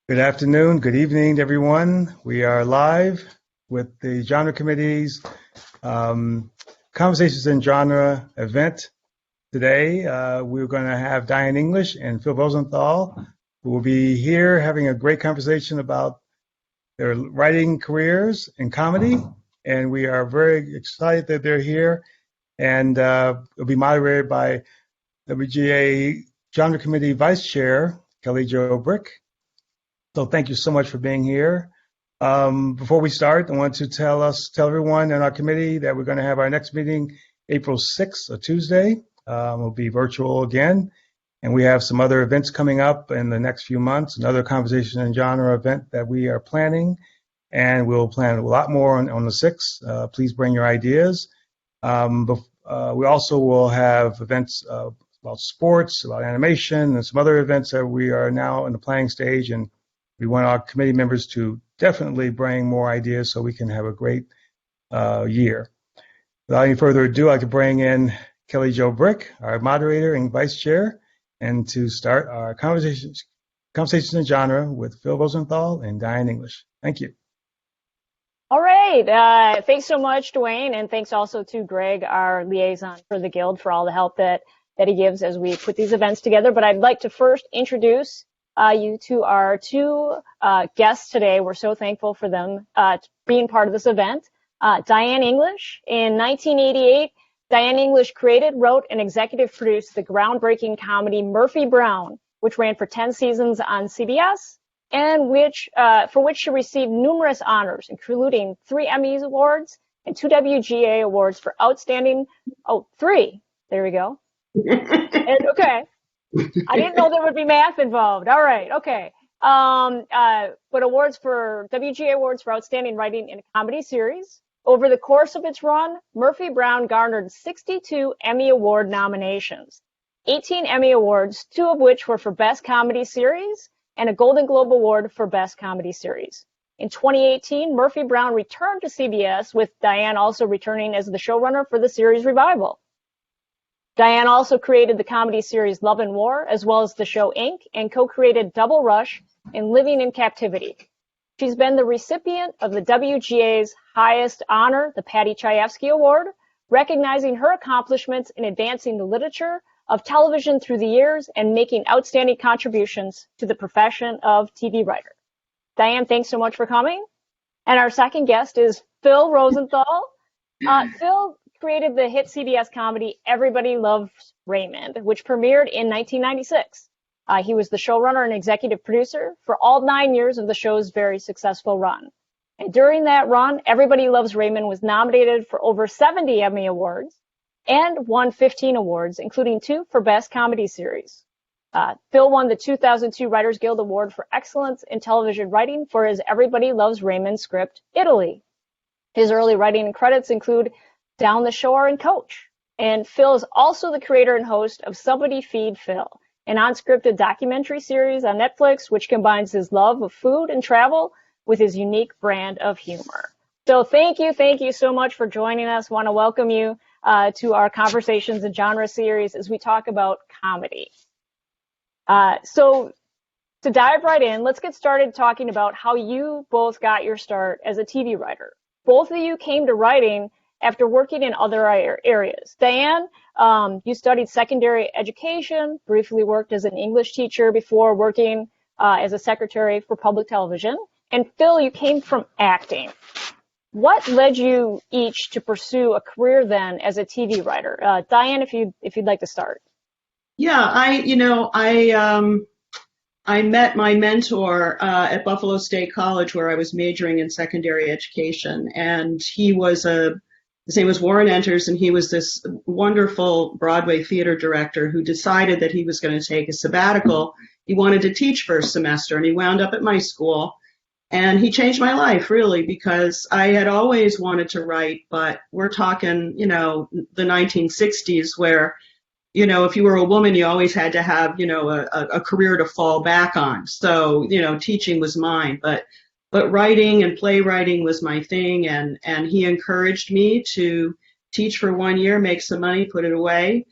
Good afternoon, good evening, everyone. We are live with the Genre Committee's Conversations in Genre event today. We're going to have Diane English and Phil Rosenthal, who will be here having a great conversation about their writing careers in comedy. And we are very excited that they're here. And it'll be moderated by WGA Genre Committee Vice Chair Kelly Jo Brick. So thank you so much for being here. Before we start, I want to tell everyone in our committee that we're going to have our next meeting April 6th, a Tuesday. It'll be virtual again. And we have some other events coming up in the next few months, another Conversation in Genre event that we are planning. And we'll plan a lot more on the 6th. Please bring your ideas. We also will have events about sports, about animation, and some other events that we are now in the planning stage. And we want our committee members to definitely bring more ideas so we can have a great year. Without any further ado, I'd like to bring in Kelly Jo Brick, our moderator and vice chair, and to start our Conversations in Genre with Phil Rosenthal and Diane English. Thank you. All right. Thanks so much, Dwayne, and thanks also to Greg, our liaison for the Guild, for all the help that he gives as we put these events together. But I'd like to first introduce you to our two guests today. We're so thankful for them being part of this event. Diane English. In 1988, Diane English created, wrote, and executive produced the groundbreaking comedy Murphy Brown, which ran for 10 seasons on CBS, and for which she received numerous honors, including 3 Emmy Awards and 2 WGA Awards for outstanding. Oh, 3. There we go. Okay. I didn't know there would be math involved. All right, okay. But awards for WGA Awards for Outstanding Writing in a Comedy Series. Over the course of its run, Murphy Brown garnered 62 Emmy Award nominations, 18 Emmy Awards, 2 of which were for Best Comedy Series, and a Golden Globe Award for Best Comedy Series. In 2018, Murphy Brown returned to CBS, with Diane also returning as the showrunner for the series revival. Diane also created the comedy series Love and War, as well as the show Inc., and co-created Double Rush and Living in Captivity. She's been the recipient of the WGA's highest honor, the Patty Chayefsky Award, recognizing her accomplishments in advancing the literature of television through the years and making outstanding contributions to the profession of TV writer. Diane, thanks so much for coming. And our second guest is Phil Rosenthal. Phil created the hit CBS comedy Everybody Loves Raymond, which premiered in 1996. He was the showrunner and executive producer for all 9 years of the show's very successful run. And during that run, Everybody Loves Raymond was nominated for over 70 Emmy Awards and won 15 awards, including 2 for Best Comedy Series. Phil won the 2002 Writers Guild Award for Excellence in Television Writing for his Everybody Loves Raymond script, Italy. His early writing credits include Down the Shore and Coach. And Phil is also the creator and host of Somebody Feed Phil, an unscripted documentary series on Netflix which combines his love of food and travel with his unique brand of humor. So thank you so much for joining us. Want to welcome you to our Conversations in Genre series as we talk about comedy. So to dive right in, let's get started talking about how you both got your start as a TV writer. Both of you came to writing after working in other areas. Diane, you studied secondary education, briefly worked as an English teacher before working as a secretary for public television. And Phil, you came from acting. What led you each to pursue a career then as a TV writer? Diane, if you'd like to start. Yeah, I met my mentor at Buffalo State College, where I was majoring in secondary education, and his name was Warren Enters, and he was this wonderful Broadway theater director who decided that he was going to take a sabbatical. He wanted to teach first semester, and he wound up at my school. And he changed my life, really, because I had always wanted to write, but we're talking, the 1960s where, if you were a woman, you always had to have, a career to fall back on. So, teaching was mine, but writing and playwriting was my thing. And he encouraged me to teach for 1 year, make some money, put it away,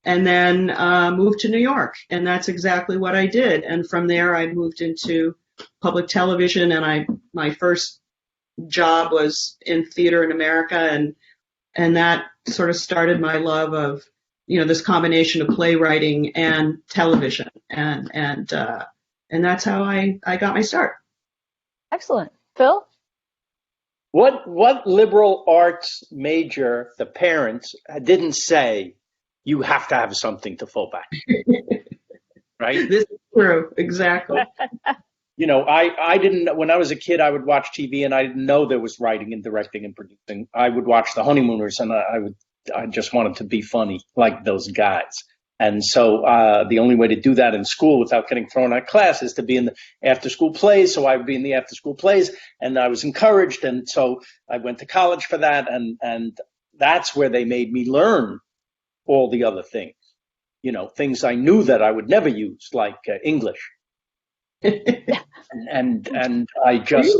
and then move to New York. And that's exactly what I did. And from there, I moved into public television, and my first job was in theater in America, and that sort of started my love of, this combination of playwriting and television, and that's how I got my start. Excellent. Phil? What liberal arts major the parents didn't say you have to have something to fall back, right? This is true, exactly. I didn't, when I was a kid, I would watch TV and I didn't know there was writing and directing and producing. I would watch The Honeymooners and I just wanted to be funny like those guys. And so the only way to do that in school without getting thrown out of class is to be in the after school plays. So I would be in the after school plays, and I was encouraged. And so I went to college for that. And that's where they made me learn all the other things, things I knew that I would never use, like English. and I just,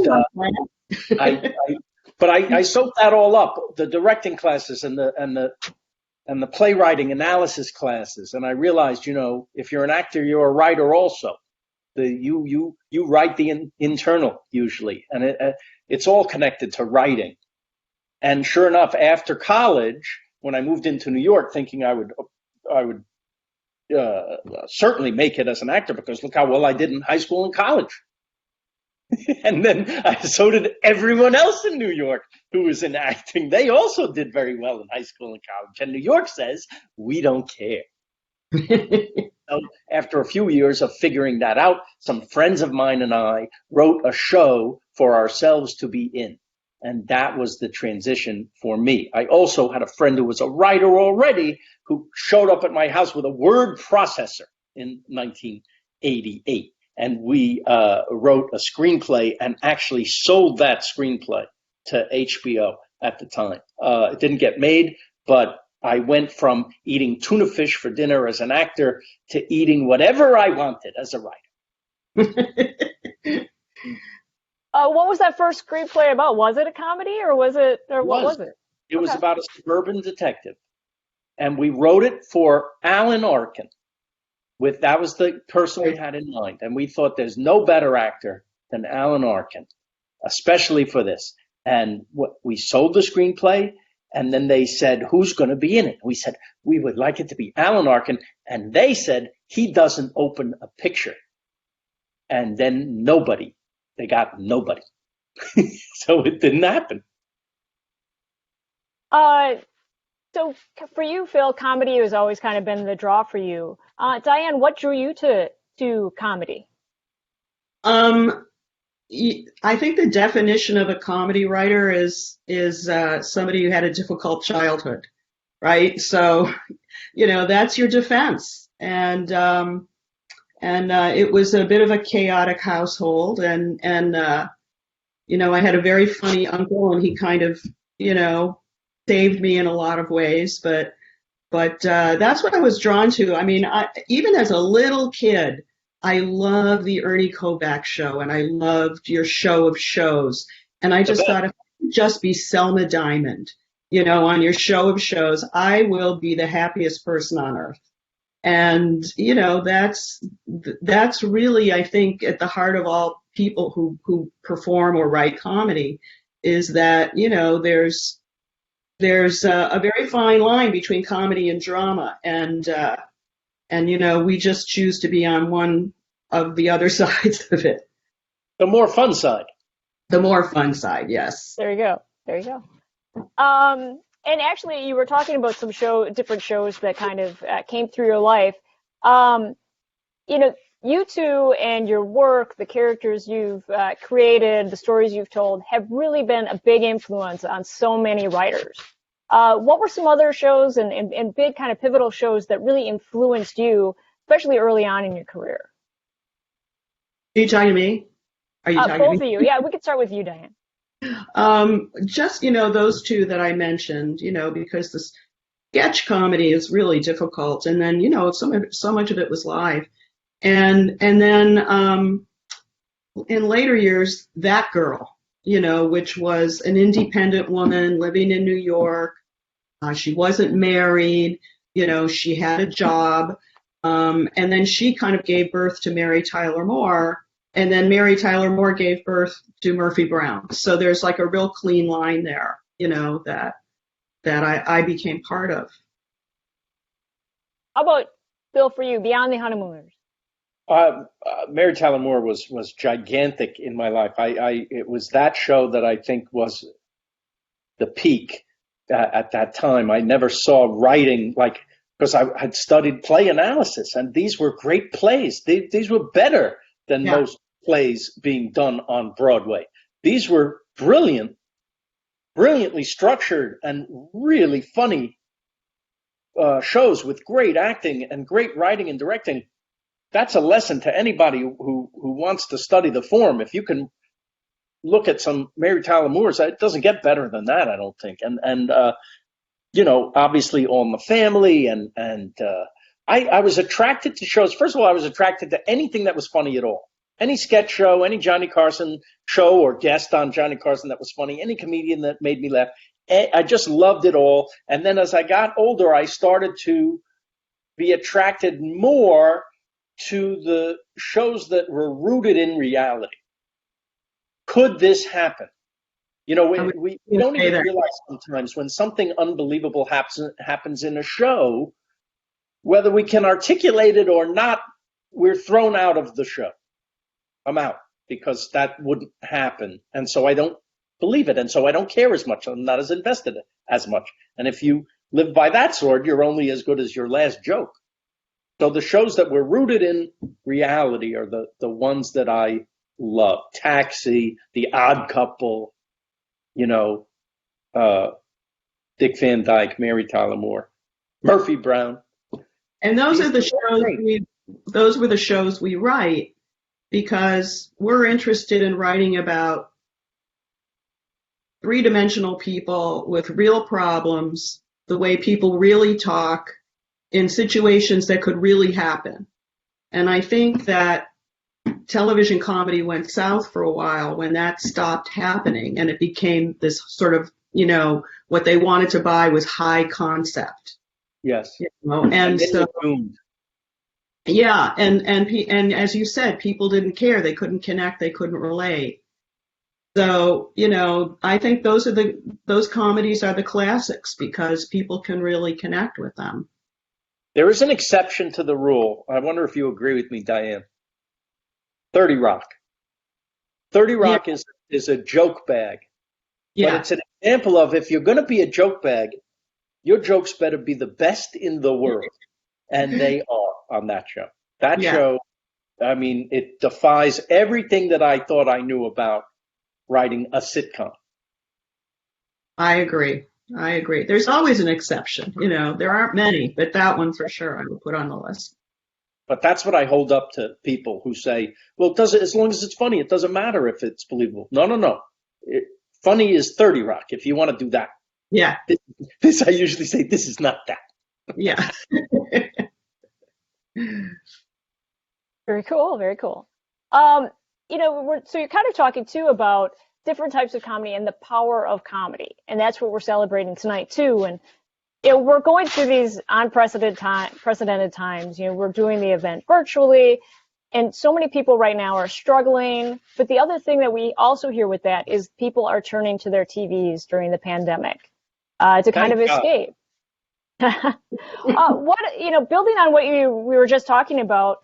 but I soaked that all up, the directing classes and the playwriting analysis classes. And I realized, if you're an actor, you're a writer also. You write the internal usually, and it's all connected to writing. And sure enough, after college, when I moved into New York, thinking I would certainly make it as an actor, because look how well I did in high school and college. And then so did everyone else in New York who was in acting. They also did very well in high school and college. And New York says, we don't care. So after a few years of figuring that out, some friends of mine and I wrote a show for ourselves to be in. And that was the transition for me. I also had a friend who was a writer already who showed up at my house with a word processor in 1988. And we wrote a screenplay and actually sold that screenplay to HBO at the time. It didn't get made, but I went from eating tuna fish for dinner as an actor to eating whatever I wanted as a writer. What was that first screenplay about? Was it a comedy or what was it? It was about a suburban detective. And we wrote it for Alan Arkin. That was the person we had in mind. And we thought there's no better actor than Alan Arkin, especially for this. And we sold the screenplay, and then they said, who's going to be in it? We said, we would like it to be Alan Arkin. And they said, he doesn't open a picture. And then they got nobody. So it didn't happen. So for you, Phil, comedy has always kind of been the draw for you. Diane, what drew you to comedy? I think the definition of a comedy writer is somebody who had a difficult childhood, right? So, that's your defense. And it was a bit of a chaotic household, and I had a very funny uncle, and he kind of, saved me in a lot of ways, but that's what I was drawn to. I mean, even as a little kid, I loved the Ernie Kovacs show, and I loved your show of shows. And I just thought, if I could just be Selma Diamond, on your show of shows, I will be the happiest person on earth. And, that's really, I think, at the heart of all people who perform or write comedy, is that, there's a very fine line between comedy and drama, and we just choose to be on one of the other sides of it. The more fun side. The more fun side, yes. There you go. And actually, you were talking about some different shows that kind of came through your life. You two and your work, the characters you've created, the stories you've told, have really been a big influence on so many writers. What were some other shows and big kind of pivotal shows that really influenced you, especially early on in your career? Are you talking to me? Are you talking to me? Both of you. Yeah, we could start with you, Diane. Just, those two that I mentioned, because the sketch comedy is really difficult. And then, so much of it was live. And then in later years, That Girl, which was an independent woman living in New York. She wasn't married, she had a job. And then she kind of gave birth to Mary Tyler Moore, And then Mary Tyler Moore gave birth to Murphy Brown. So there's like a real clean line there, that I became part of. How about, Phil, for you, Beyond the Honeymooners? Mary Tyler Moore was gigantic in my life. It was that show that I think was the peak at that time. I never saw writing because I had studied play analysis, and these were great plays. These were better than most plays being done on Broadway. These were brilliantly structured and really funny shows with great acting and great writing and directing. That's a lesson to anybody who wants to study the form. If you can look at some Mary Tyler Moore's, it doesn't get better than that, I don't think. And obviously All in the Family, and I was attracted to shows. First of all, I was attracted to anything that was funny at all. Any sketch show, any Johnny Carson show or guest on Johnny Carson that was funny, any comedian that made me laugh. I just loved it all. And then as I got older, I started to be attracted more to the shows that were rooted in reality. Could this happen? We don't even realize sometimes when something unbelievable happens in a show, whether we can articulate it or not, we're thrown out of the show. I'm out because that wouldn't happen. And so I don't believe it. And so I don't care as much. I'm not as invested as much. And if you live by that sword, you're only as good as your last joke. So the shows that were rooted in reality are the ones that I love. Taxi, The Odd Couple, Dick Van Dyke, Mary Tyler Moore, Murphy Brown. And those were the shows we write because we're interested in writing about three-dimensional people with real problems, the way people really talk in situations that could really happen. And I think that television comedy went south for a while when that stopped happening, and it became this sort of, what they wanted to buy was high concept. Yes. And so, yeah, and as you said, people didn't care. They couldn't connect. They couldn't relate. So, I think those comedies are the classics because people can really connect with them. There is an exception to the rule. I wonder if you agree with me, Diane. 30 Rock. 30 Rock is a joke bag. Yeah. But it's an example of if you're going to be a joke bag, your jokes better be the best in the world. And they are on that show. That show, it defies everything that I thought I knew about writing a sitcom. I agree. There's always an exception. There aren't many, but that one for sure I would put on the list. But that's what I hold up to people who say, well, as long as it's funny, it doesn't matter if it's believable. No. Funny is 30 Rock, if you want to do that. Yeah. This I usually say, this is not that. Yeah. Very cool. Very cool. So you're kind of talking too about different types of comedy and the power of comedy. And that's what we're celebrating tonight too. And we're going through these unprecedented times. We're doing the event virtually, and so many people right now are struggling. But the other thing that we also hear with that is people are turning to their TVs during the pandemic to kind of escape. Building on what we were just talking about,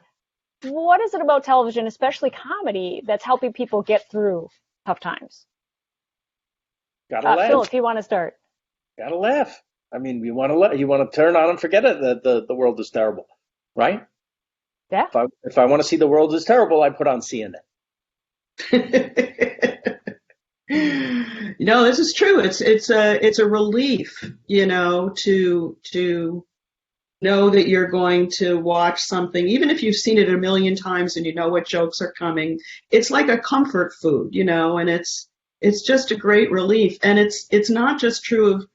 what is it about television, especially comedy, that's helping people get through tough times? Gotta laugh. Phil, if you want to start. Gotta laugh. You want to turn on and forget it that the world is terrible, right? Yeah. If I want to see the world is terrible, I put on CNN. This is true. It's a relief, to know that you're going to watch something, even if you've seen it a million times and you know what jokes are coming. It's like a comfort food, and it's just a great relief. And it's not just true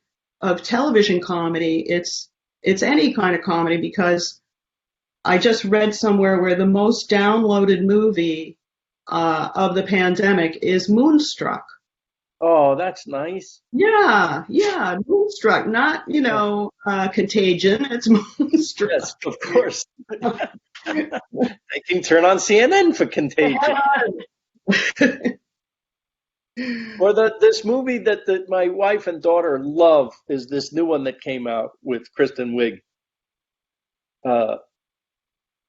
of television comedy. It's any kind of comedy, because I just read somewhere where the most downloaded movie of the pandemic is Moonstruck. Oh, that's nice. Yeah, Moonstruck, not Contagion. It's Moonstruck. Yes, of course. They can turn on CNN for Contagion. Or this movie that my wife and daughter love is this new one that came out with Kristen Wiig.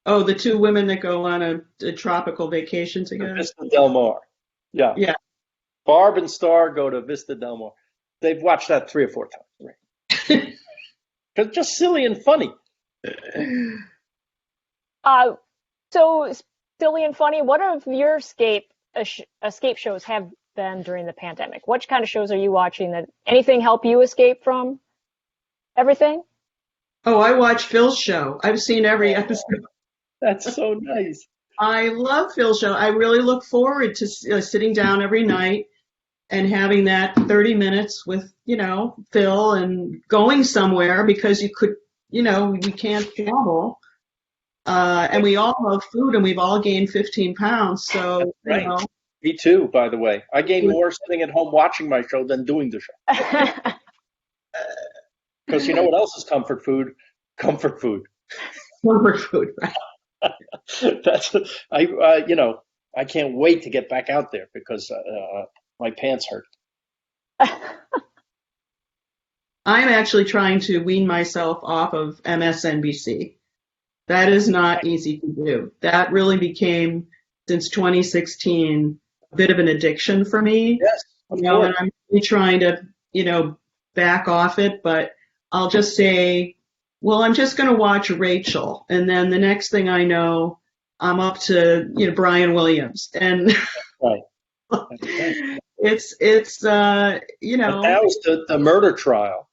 Oh, the two women that go on a tropical vacation together. Vista Del Mar. Yeah. Yeah. Barb and Star go to Vista Del Mar. They've watched that 3 or 4 times. Right? Because just silly and funny. So silly and funny. What of your escape shows have been during the pandemic? What kind of shows are you watching? That anything help you escape from everything? Oh, I watch Phil's show. I've seen every episode. That's so nice. I love Phil's show. I really look forward to sitting down every night and having that 30 minutes with, Phil and going somewhere because we can't travel. And we all love food and we've all gained 15 pounds. So, right. Me too, by the way. I gain more sitting at home watching my show than doing the show. Because you know what else is comfort food? Comfort food. Comfort food, right. I can't wait to get back out there because my pants hurt. I'm actually trying to wean myself off of MSNBC. That is not easy to do. That really became, since 2016, a bit of an addiction for me. Yes, and I'm really trying to, back off it, but I'll just say, well, I'm just going to watch Rachel. And then the next thing I know, I'm up to, Brian Williams. And right. it's But now the murder trial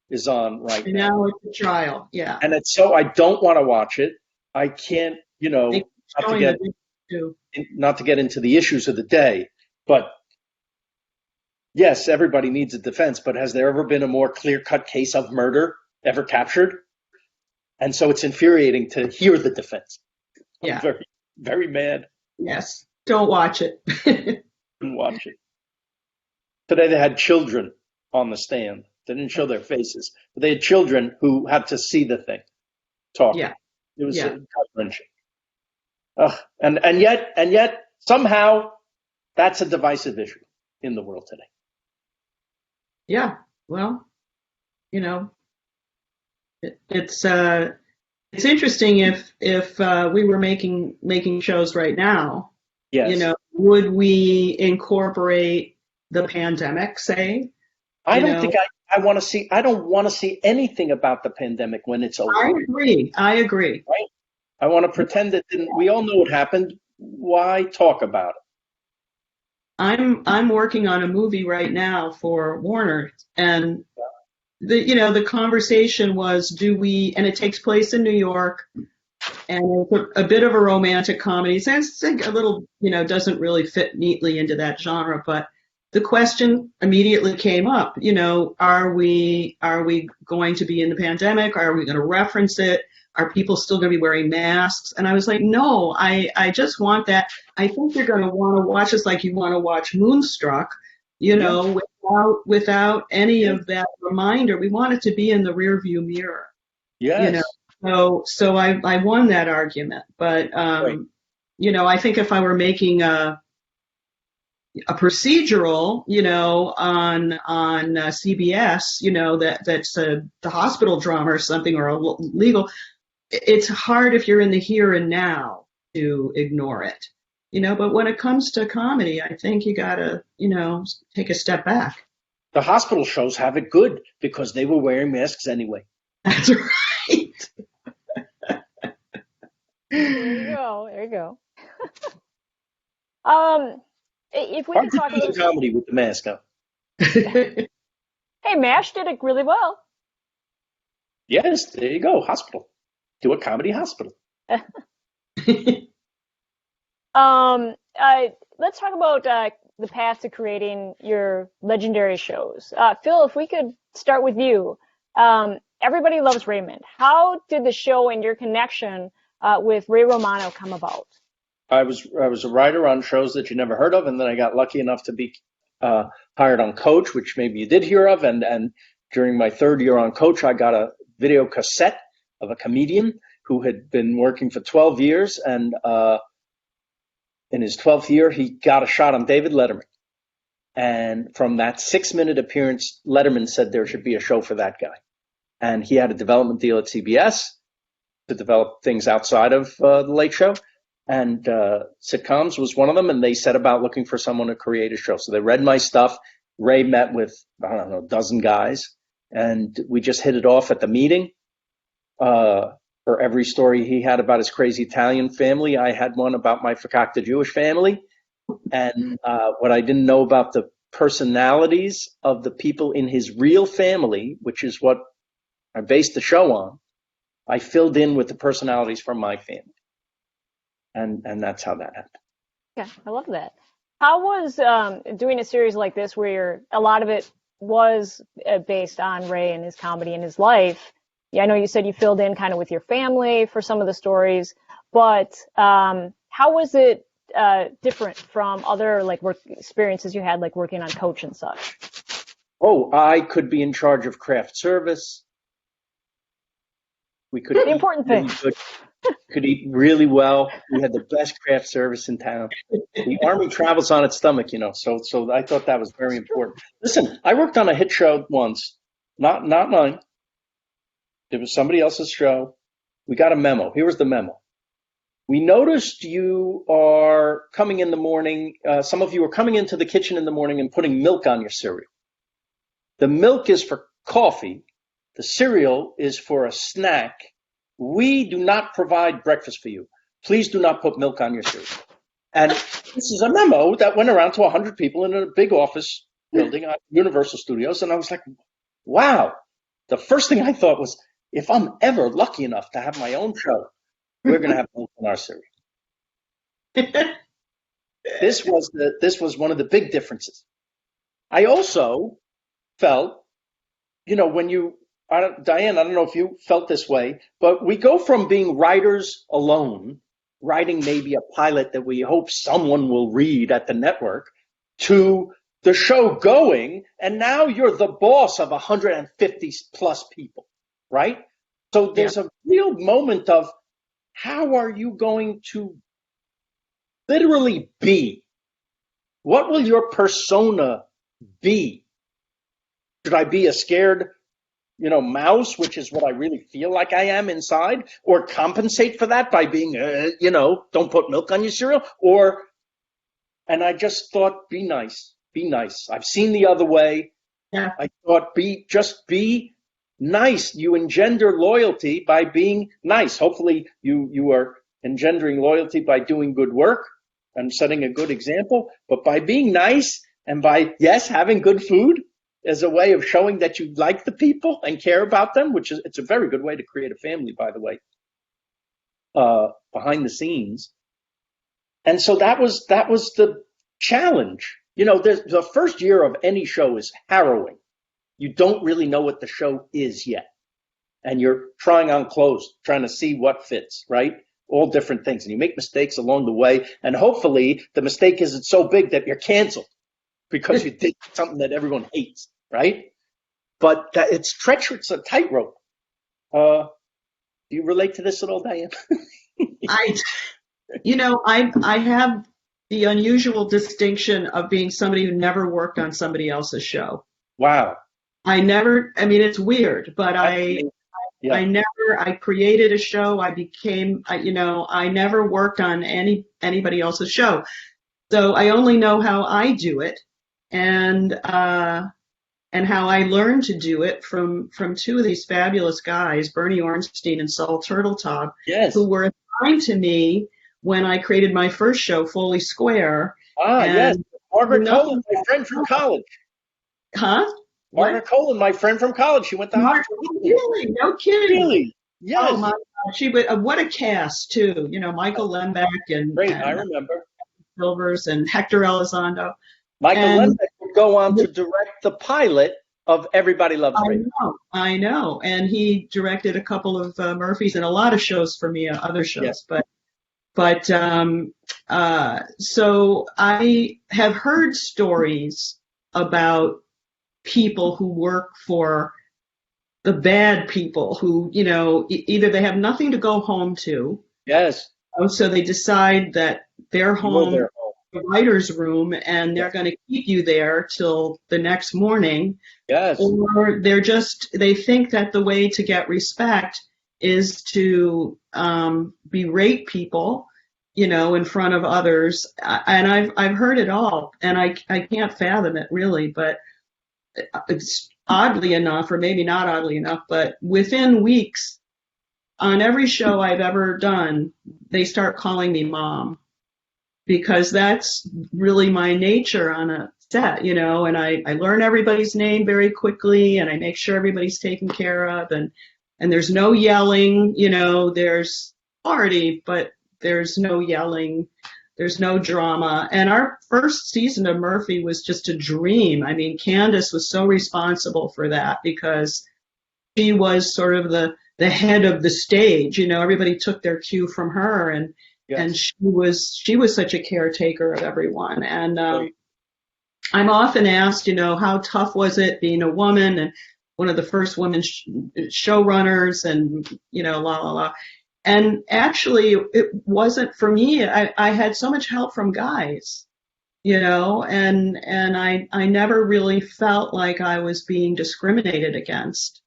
is on right now. Now it's a trial, yeah. And it's so I don't want to watch it. I can't, not to get into the issues of the day, but yes, everybody needs a defense, but has there ever been a more clear-cut case of murder ever captured? And so it's infuriating to hear the defense. Yeah. I'm very, very mad. Yes. Don't watch it. Don't watch it. Today they had children on the stand. They didn't show their faces, but they had children who had to see the thing, talk. Yeah. It was gut-wrenching. And yet somehow that's a divisive issue in the world today. Yeah. Well, it's interesting if we were making shows right now. Yes. Would we incorporate the pandemic, say? I don't think I want to see. I don't want to see anything about the pandemic when it's over. I agree. Right? I want to pretend that we all know what happened. Why talk about it? I'm working on a movie right now for Warner, and the conversation was, and it takes place in New York, and it's a bit of a romantic comedy. It's a little, doesn't really fit neatly into that genre, but the question immediately came up, are we going to be in the pandemic? Are we going to reference it? Are people still going to be wearing masks? And I was like, no, I just want that. I think you're going to want to watch this like you want to watch Moonstruck, without any of that reminder. We want it to be in the rearview mirror. Yes. So I won that argument. But, right. I think if I were making a procedural, on CBS, that's the hospital drama or something, or a legal, it's hard if you're in the here and now to ignore it, but when it comes to comedy, I think you gotta, take a step back. The hospital shows have it good because they were wearing masks anyway. That's right. There you go. If we could talk about comedy with the mask on. Hey, MASH did it really well. Yes, there you go. Hospital. Do a comedy hospital. Let's talk about the path to creating your legendary shows. Phil, if we could start with you. Everybody loves Raymond. How did the show and your connection with Ray Romano come about? I was a writer on shows that you never heard of, and then I got lucky enough to be hired on Coach, which maybe you did hear of. And during my third year on Coach, I got a video cassette of a comedian who had been working for 12 years, and in his 12th year, he got a shot on David Letterman. And from that 6-minute appearance, Letterman said there should be a show for that guy. And he had a development deal at CBS to develop things outside of the Late Show. And sitcoms was one of them, and they set about looking for someone to create a show. So they read my stuff. Ray met with, I don't know, a dozen guys, and we just hit it off at the meeting. For every story he had about his crazy Italian family, I had one about my fakakta Jewish family. And what I didn't know about the personalities of the people in his real family, which is what I based the show on, I filled in with the personalities from my family. And that's how that happened. Yeah, I love that. How was doing a series like this where a lot of it was based on Ray and his comedy and his life? Yeah, I know you said you filled in kind of with your family for some of the stories, but how was it different from other like work experiences you had, like working on Coach and such? Oh, I could be in charge of craft service. We could the important thing. Really could eat really well. We had the best craft service in town. The Army travels on its stomach, you know, so I thought that was very important. Listen, I worked on a hit show once, not mine. It was somebody else's show. We got a memo. Here was the memo. We noticed you are coming in the morning. Some of you are coming into the kitchen in the morning and putting milk on your cereal. The milk is for coffee. The cereal is for a snack. We do not provide breakfast for you. Please do not put milk on your cereal. And this is a memo that went around to 100 people in a big office building at Universal Studios. And I was like, wow. The first thing I thought was, if I'm ever lucky enough to have my own show, we're going to have milk in our cereal. This was one of the big differences. I also felt, you know, Diane, I don't know if you felt this way, but we go from being writers alone, writing maybe a pilot that we hope someone will read at the network, to the show going, and now you're the boss of 150 plus people, right? So there's a real moment of, how are you going to literally be? What will your persona be? Should I be a scared, mouse, which is what I really feel like I am inside, or compensate for that by being, don't put milk on your cereal? And I just thought, be nice. I've seen the other way. Yeah. I thought, just be nice. You engender loyalty by being nice. Hopefully you are engendering loyalty by doing good work and setting a good example, but by being nice and by, having good food as a way of showing that you like the people and care about them, it's a very good way to create a family, by the way, behind the scenes. And so that was the challenge. The first year of any show is harrowing. You don't really know what the show is yet. And you're trying on clothes, trying to see what fits, right? All different things. And you make mistakes along the way. And hopefully the mistake isn't so big that you're canceled because you did something that everyone hates, right? But it's treacherous, a tightrope. Do you relate to this at all, Diane? I have the unusual distinction of being somebody who never worked on somebody else's show. Wow. It's weird, but I created a show. I never worked on anybody else's show. So I only know how I do it and how I learned to do it from two of these fabulous guys, Bernie Ornstein and Saul Turteltaub, who were assigned to me when I created my first show, Foley Square. Yes. Margaret Cohen, my friend from college. Huh? Margaret Cohen, my friend from college. She went to Harvard. Really? No kidding. Really? Yes. Oh my God. What a cast too. Michael Lembeck and I remember. Silvers and Hector Elizondo. Michael Lembeck would go on to direct the pilot of Everybody Loves Raymond. I know. And he directed a couple of Murphys and a lot of shows for me, other shows. Yes. But so I have heard stories about people who work for the bad people who, either they have nothing to go home to. Yes. So they decide that their home, Their home. the writer's room, and they're going to keep you there till the next morning. Yes. Or they think that the way to get respect is to berate people, in front of others. And I've heard it all, and I can't fathom it really, but it's oddly enough, or maybe not oddly enough, but within weeks, on every show I've ever done, they start calling me mom, because that's really my nature on a set, and I learn everybody's name very quickly, and I make sure everybody's taken care of, and there's no yelling, there's party, but there's no yelling, there's no drama. And our first season of Murphy was just a dream. I mean, Candace was so responsible for that, because she was sort of the head of the stage, everybody took their cue from her, and Yes. and she was such a caretaker of everyone. And I'm often asked, how tough was it being a woman and one of the first women showrunners, and la la la. And actually, it wasn't for me. I had so much help from guys, and I never really felt like I was being discriminated against.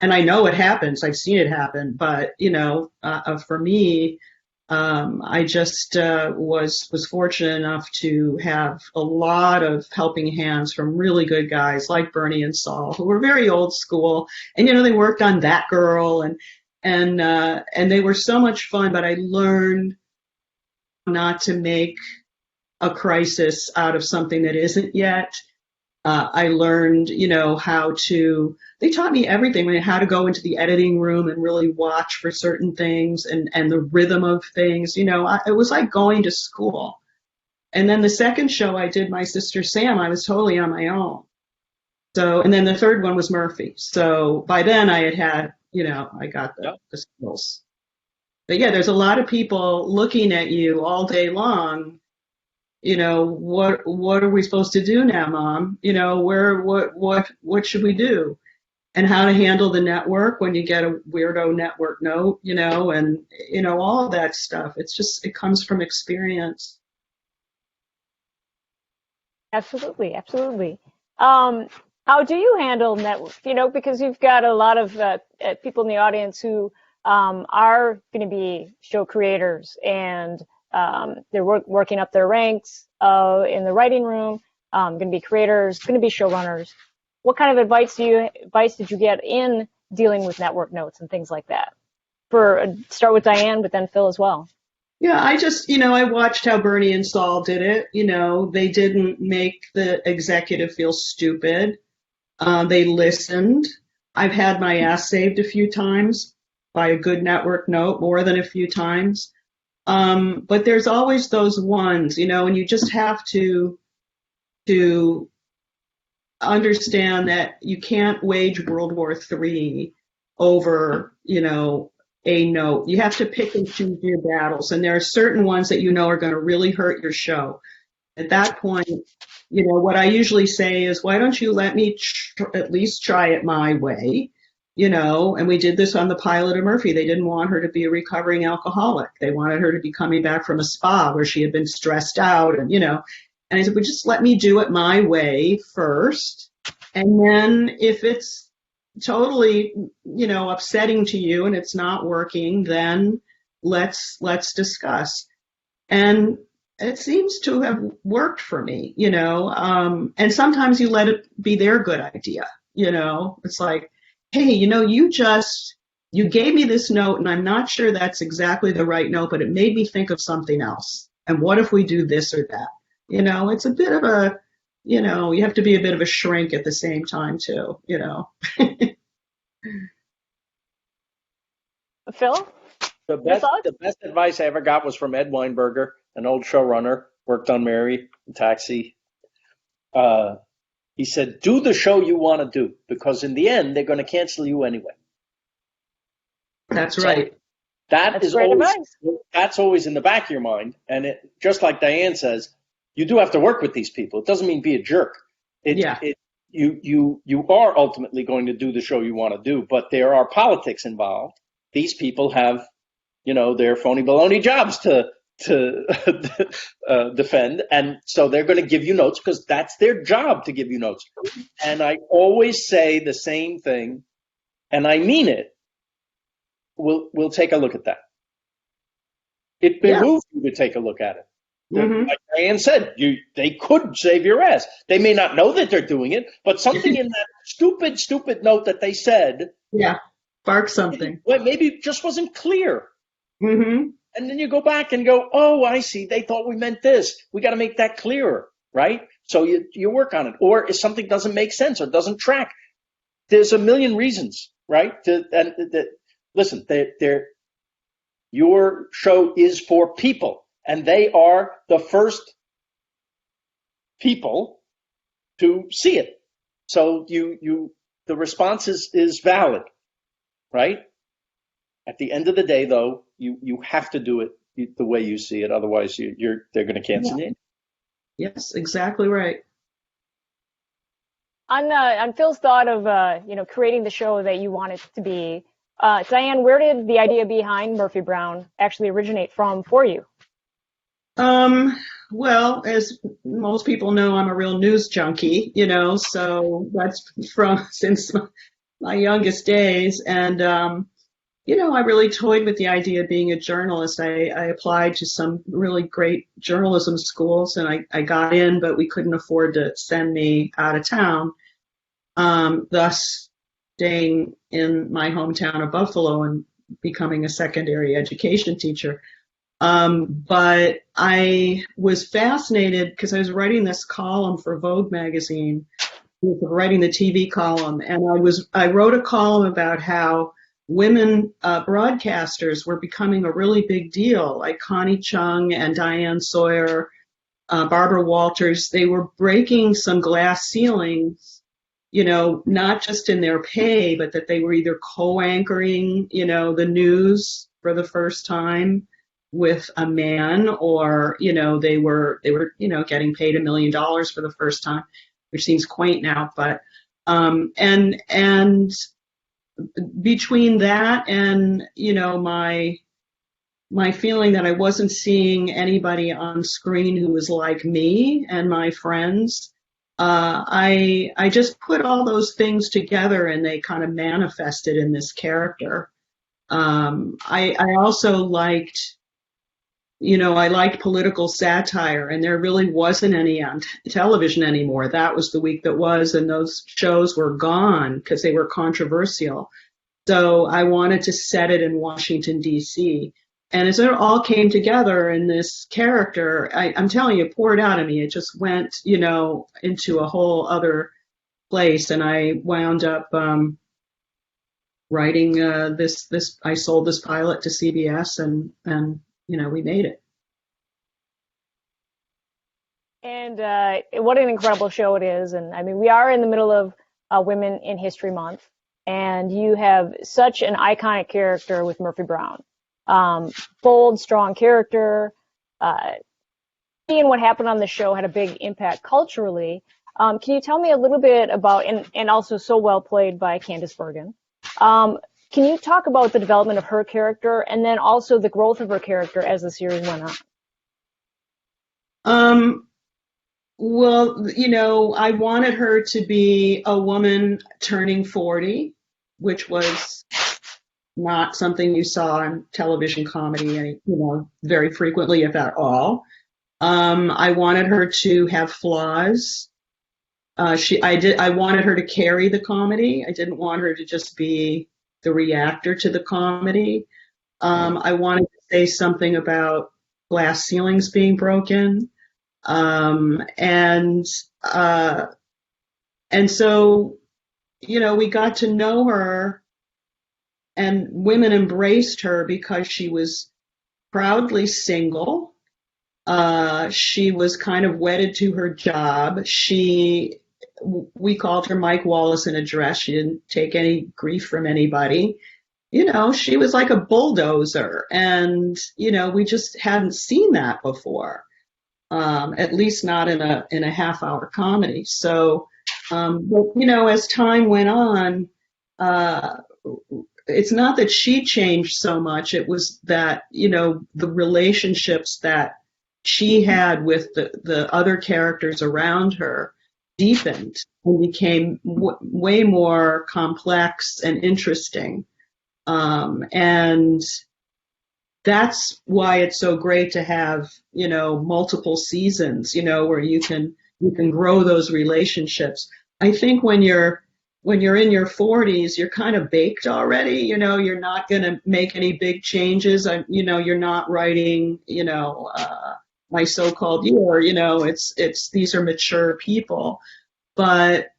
And I know it happens. I've seen it happen. But for me, I just was fortunate enough to have a lot of helping hands from really good guys like Bernie and Saul, who were very old school, and they worked on That Girl, and they were so much fun. But I learned not to make a crisis out of something that isn't yet. I learned, they taught me everything, how to go into the editing room and really watch for certain things, and the rhythm of things. It was like going to school. And then the second show I did, My Sister Sam, I was totally on my own. So, and then the third one was Murphy. So by then I had, I got the skills. But yeah, there's a lot of people looking at you all day long. What are we supposed to do now, Mom? What should we do? And how to handle the network when you get a weirdo network note, and, all of that stuff. It comes from experience. Absolutely. Absolutely. How do you handle network? Because you've got a lot of people in the audience who are going to be show creators, and they're working up their ranks in the writing room, going to be creators, going to be showrunners. What kind of advice did you get in dealing with network notes and things like that? Start with Diane, but then Phil as well. Yeah, I just, I watched how Bernie and Saul did it. They didn't make the executive feel stupid. They listened. I've had my ass saved a few times by a good network note, more than a few times. But there's always those ones, and you just have to understand that you can't wage World War III over, a note. You have to pick and choose your battles, and there are certain ones that are going to really hurt your show. At that point, what I usually say is, why don't you let me at least try it my way? And we did this on the pilot of Murphy. They didn't want her to be a recovering alcoholic. They wanted her to be coming back from a spa where she had been stressed out, and I said, well, just let me do it my way first. And then if it's totally, upsetting to you and it's not working, then let's discuss. And it seems to have worked for me, and sometimes you let it be their good idea. It's like, hey, you gave me this note, and I'm not sure that's exactly the right note, but it made me think of something else. And what if we do this or that? It's a bit of a, you have to be a bit of a shrink at the same time too, Phil? The best advice I ever got was from Ed Weinberger, an old showrunner, worked on Mary and Taxi. He said, do the show you want to do, because in the end, they're going to cancel you anyway. That's right. That's great advice. That's always in the back of your mind. And just like Diane says, you do have to work with these people. It doesn't mean be a jerk. you are ultimately going to do the show you want to do, but there are politics involved. These people have, their phony baloney jobs to defend, and so they're going to give you notes because that's their job to give you notes. And I always say the same thing, and I mean it. We'll take a look at that. It behooves you to take a look at it. Mm-hmm. Like Diane said, they could save your ass. They may not know that they're doing it, but something in that stupid note that they said, spark something. Maybe just wasn't clear. Mm-hmm. And then you go back and go, oh, I see. They thought we meant this. We got to make that clearer, right? So you work on it. Or if something doesn't make sense or doesn't track, there's a million reasons, right? Listen, your show is for people. And they are the first people to see it. So the response is valid, right? At the end of the day, though, you have to do it the way you see it. Otherwise, they're going to cancel you. Yes, exactly right. On Phil's thought of creating the show that you want it to be, Diane, where did the idea behind Murphy Brown actually originate from for you? Well, as most people know, I'm a real news junkie, so that's since my youngest days. And, I really toyed with the idea of being a journalist. I applied to some really great journalism schools and I got in, but we couldn't afford to send me out of town. Thus staying in my hometown of Buffalo and becoming a secondary education teacher. But I was fascinated because I was writing this column for Vogue magazine, writing the TV column, and I wrote a column about how women broadcasters were becoming a really big deal, like Connie Chung and Diane Sawyer, Barbara Walters. They were breaking some glass ceilings, not just in their pay, but that they were either co-anchoring, the news for the first time with a man, or they were getting paid $1 million for the first time, which seems quaint now, but and between that and my feeling that I wasn't seeing anybody on screen who was like me and my friends, I just put all those things together and they kind of manifested in this character. I also liked I liked political satire, and there really wasn't any on television anymore. That was the week that was, and those shows were gone because they were controversial. So I wanted to set it in Washington, D.C. And as it all came together in this character, I'm telling you, it poured out of me. It just went, into a whole other place. And I wound up writing this. I sold this pilot to CBS, and we made it. And what an incredible show it is. And I mean, we are in the middle of Women in History Month, and you have such an iconic character with Murphy Brown. Bold, strong character. Seeing what happened on the show had a big impact culturally. Can you tell me a little bit about, and also so well played by Candice Bergen, can you talk about the development of her character and then also the growth of her character as the series went on? Well, I wanted her to be a woman turning 40, which was not something you saw in television comedy, very frequently, if at all. I wanted her to have flaws. I wanted her to carry the comedy. I didn't want her to just be the reactor to the comedy. I wanted to say something about glass ceilings being broken. And so, we got to know her, and women embraced her because she was proudly single. She was kind of wedded to her job. We called her Mike Wallace in a dress. She didn't take any grief from anybody. She was like a bulldozer, and, we just hadn't seen that before. At least not in a half-hour comedy. So But, as time went on, uh, it's not that she changed so much. It was that, the relationships that she had with the other characters around her deepened and became way more complex and interesting. And that's why it's so great to have, multiple seasons, where you can grow those relationships. I think when you're in your 40s, you're kind of baked already. You're not going to make any big changes. You're not writing, my so-called year. It's these are mature people, but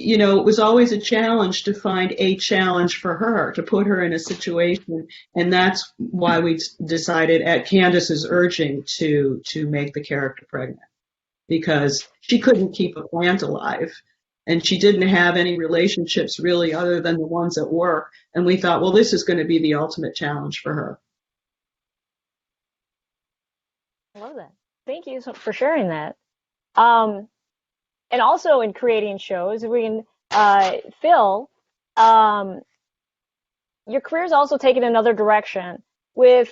it was always a challenge to find a challenge for her, to put her in a situation. And that's why we decided at Candace's urging to make the character pregnant, because she couldn't keep a plant alive. And she didn't have any relationships really other than the ones at work. And we thought, well, this is going to be the ultimate challenge for her. I love that. Thank you for sharing that. And also in creating shows, Phil, your career's also taken another direction with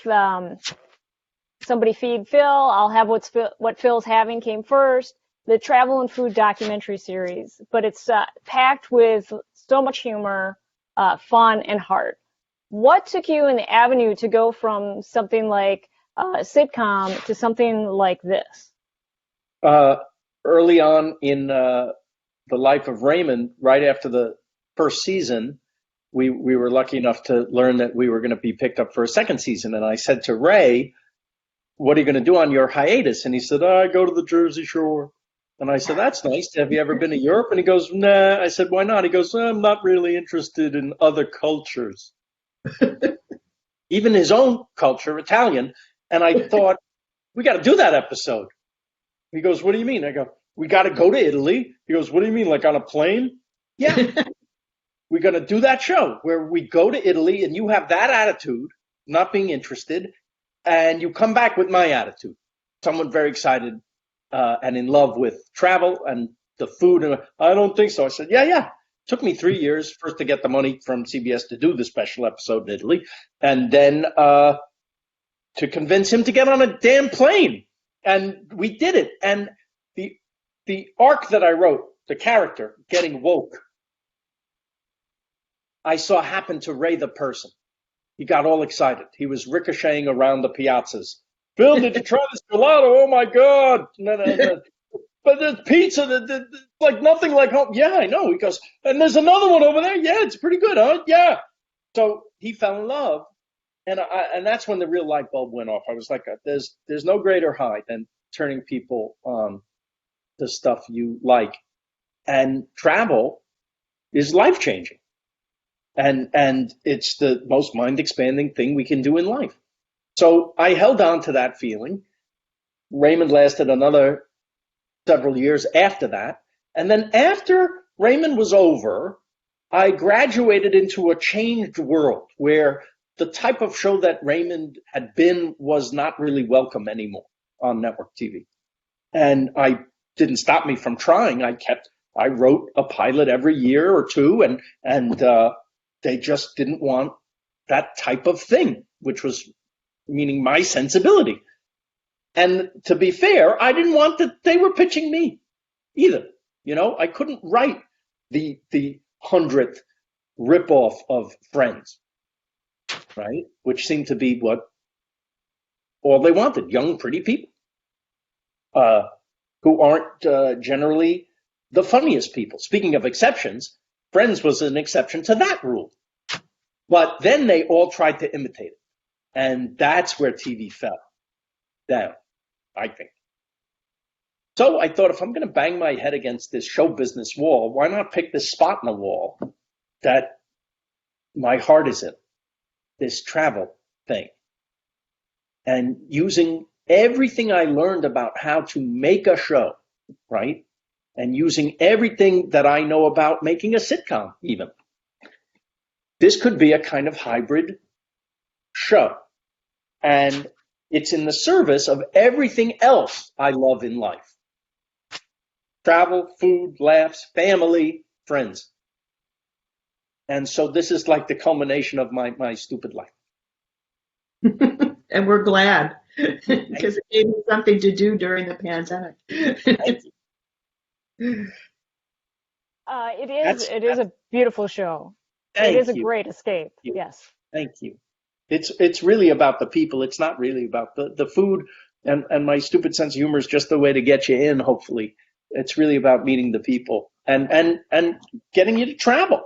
Somebody Feed Phil, I'll Have What Phil's Having came first, the travel and food documentary series, but it's packed with so much humor, fun, and heart. What took you in the avenue to go from something like a sitcom to something like this? Early on in the life of Raymond, right after the first season, we were lucky enough to learn that we were going to be picked up for a second season. And I said to Ray, what are you going to do on your hiatus? And he said, I go to the Jersey Shore. And I said, that's nice. Have you ever been to Europe? And he goes, nah. I said, why not? He goes, I'm not really interested in other cultures. Even his own culture, Italian. And I thought, we got to do that episode. He goes, what do you mean? I go, we got to go to Italy. He goes, what do you mean, like on a plane? Yeah. We're going to do that show where we go to Italy and you have that attitude, not being interested, and you come back with my attitude. Someone very excited and in love with travel and the food. And I don't think so. I said, yeah. Took me 3 years first to get the money from CBS to do the special episode in Italy, and then to convince him to get on a damn plane. And we did it. And the arc that I wrote, the character getting woke, I saw happen to Ray the person. He got all excited. He was ricocheting around the piazzas. Phil, did you try this gelato? Oh my God. No. But there's pizza, like nothing like home. Yeah, I know. He goes, and there's another one over there. Yeah, it's pretty good, huh? Yeah. So he fell in love. And that's when the real light bulb went off. I was like, there's no greater high than turning people on to stuff you like. And travel is life-changing. And it's the most mind-expanding thing we can do in life. So I held on to that feeling. Raymond lasted another several years after that. And then after Raymond was over, I graduated into a changed world where the type of show that Raymond had been was not really welcome anymore on network TV. And I didn't stop me from trying. I wrote a pilot every year or two, and they just didn't want that type of thing, which was meaning my sensibility. And to be fair, I didn't want that they were pitching me either. I couldn't write the 100th ripoff of Friends, right? Which seemed to be what all they wanted, young, pretty people who aren't generally the funniest people. Speaking of exceptions, Friends was an exception to that rule. But then they all tried to imitate it. And that's where TV fell down, I think. So I thought, if I'm going to bang my head against this show business wall, why not pick this spot in the wall that my heart is in, this travel thing, and using everything I learned about how to make a show, right? And using everything that I know about making a sitcom even. This could be a kind of hybrid show. And it's in the service of everything else I love in life. travel, food, laughs, family, friends. And so this is like the culmination of my stupid life. And we're glad because it gave me something to do during the pandemic. Thank you. It is a beautiful show. It Thank is a you. great escape. You. Yes. Thank you. It's really about the people. It's not really about the food, and my stupid sense of humor is just the way to get you in, hopefully. It's really about meeting the people and getting you to travel.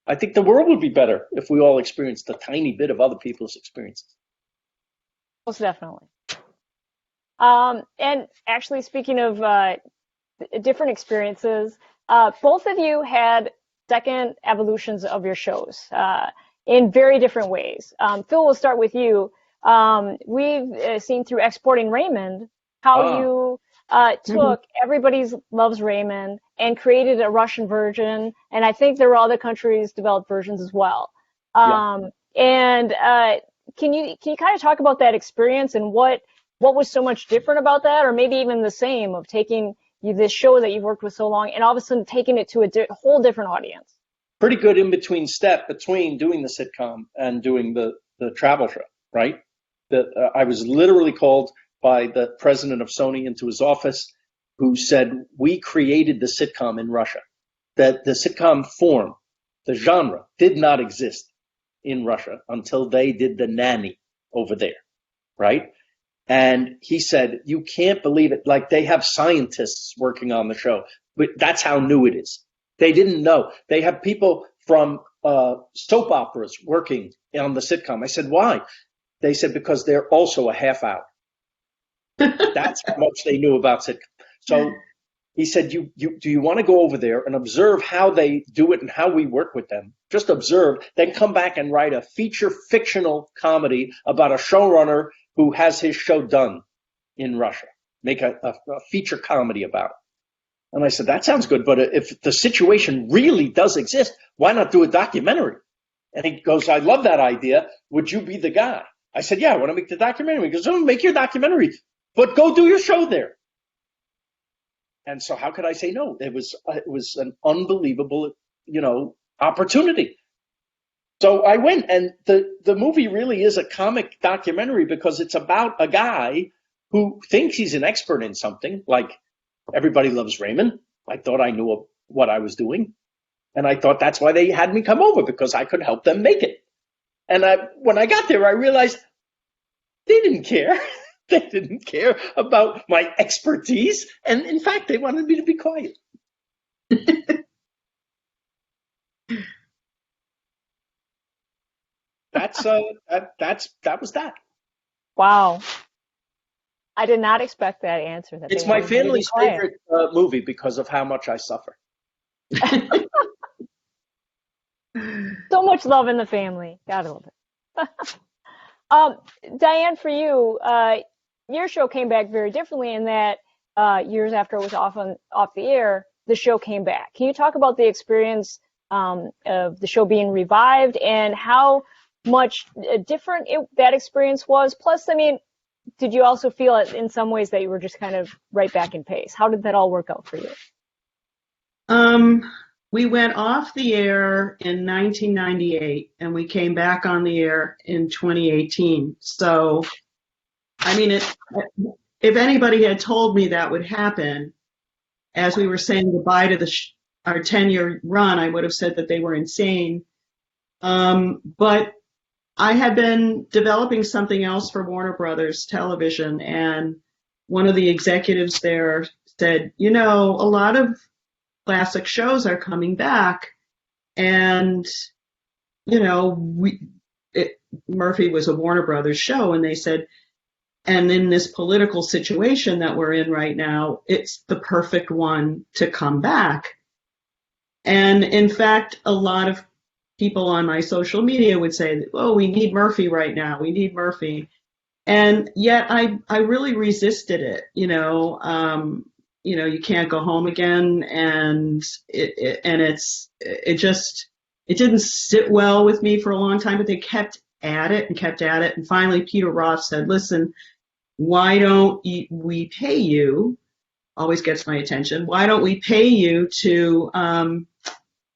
I think the world would be better if we all experienced a tiny bit of other people's experiences. Most definitely. And actually, speaking of different experiences, both of you had second evolutions of your shows in very different ways. Phil, we'll start with you. We've seen through Exporting Raymond how you took Everybody Loves Raymond and created a Russian version, and I think there were other countries developed versions as well. And can you kind of talk about that experience and what was so much different about that, or maybe even the same, of taking this show that you've worked with so long and all of a sudden taking it to a whole different audience? Pretty good in between step between doing the sitcom and doing the travel show, right? I was literally called by the president of Sony into his office, who said, we created the sitcom in Russia. That the sitcom form, the genre, did not exist in Russia until they did The Nanny over there, right? And he said, you can't believe it. Like, they have scientists working on the show, but that's how new it is. They didn't know. They have people from soap operas working on the sitcom. I said, why? They said, because they're also a half hour. That's how much they knew about sitcom. So he said, do you want to go over there and observe how they do it and how we work with them? Just observe, then come back and write a feature fictional comedy about a showrunner who has his show done in Russia. Make a feature comedy about it. And I said, that sounds good, but if the situation really does exist, why not do a documentary? And he goes, I love that idea. Would you be the guy? I said, yeah, I want to make the documentary. He goes, oh, make your documentary, but go do your show there. And so how could I say no? It was an unbelievable, opportunity. So I went, and the movie really is a comic documentary because it's about a guy who thinks he's an expert in something, like Everybody Loves Raymond. I thought I knew what I was doing. And I thought that's why they had me come over, because I could help them make it. And when I got there, I realized they didn't care. They didn't care about my expertise. And in fact, they wanted me to be quiet. That was that. Wow. I did not expect that answer. It's my family's favorite movie because of how much I suffer. So much love in the family. Gotta love it. Diane, for you, your show came back very differently in that years after it was off the air, the show came back. Can you talk about the experience of the show being revived and how much different that experience was? Plus, I mean, did you also feel it in some ways that you were just kind of right back in pace? How did that all work out for you? We went off the air in 1998 and we came back on the air in 2018. So, I mean, if anybody had told me that would happen as we were saying goodbye to our 10-year run, I would have said that they were insane. But I had been developing something else for Warner Brothers Television, and one of the executives there said, a lot of classic shows are coming back, and, Murphy was a Warner Brothers show, and they said, and in this political situation that we're in right now, it's the perfect one to come back. And in fact, a lot of people on my social media would say, oh, we need Murphy right now. We need Murphy. And yet I really resisted it. You can't go home again. And it didn't sit well with me for a long time, but they kept at it and kept at it. And finally, Peter Roth said, listen, why don't we pay you always gets my attention. Why don't we pay you to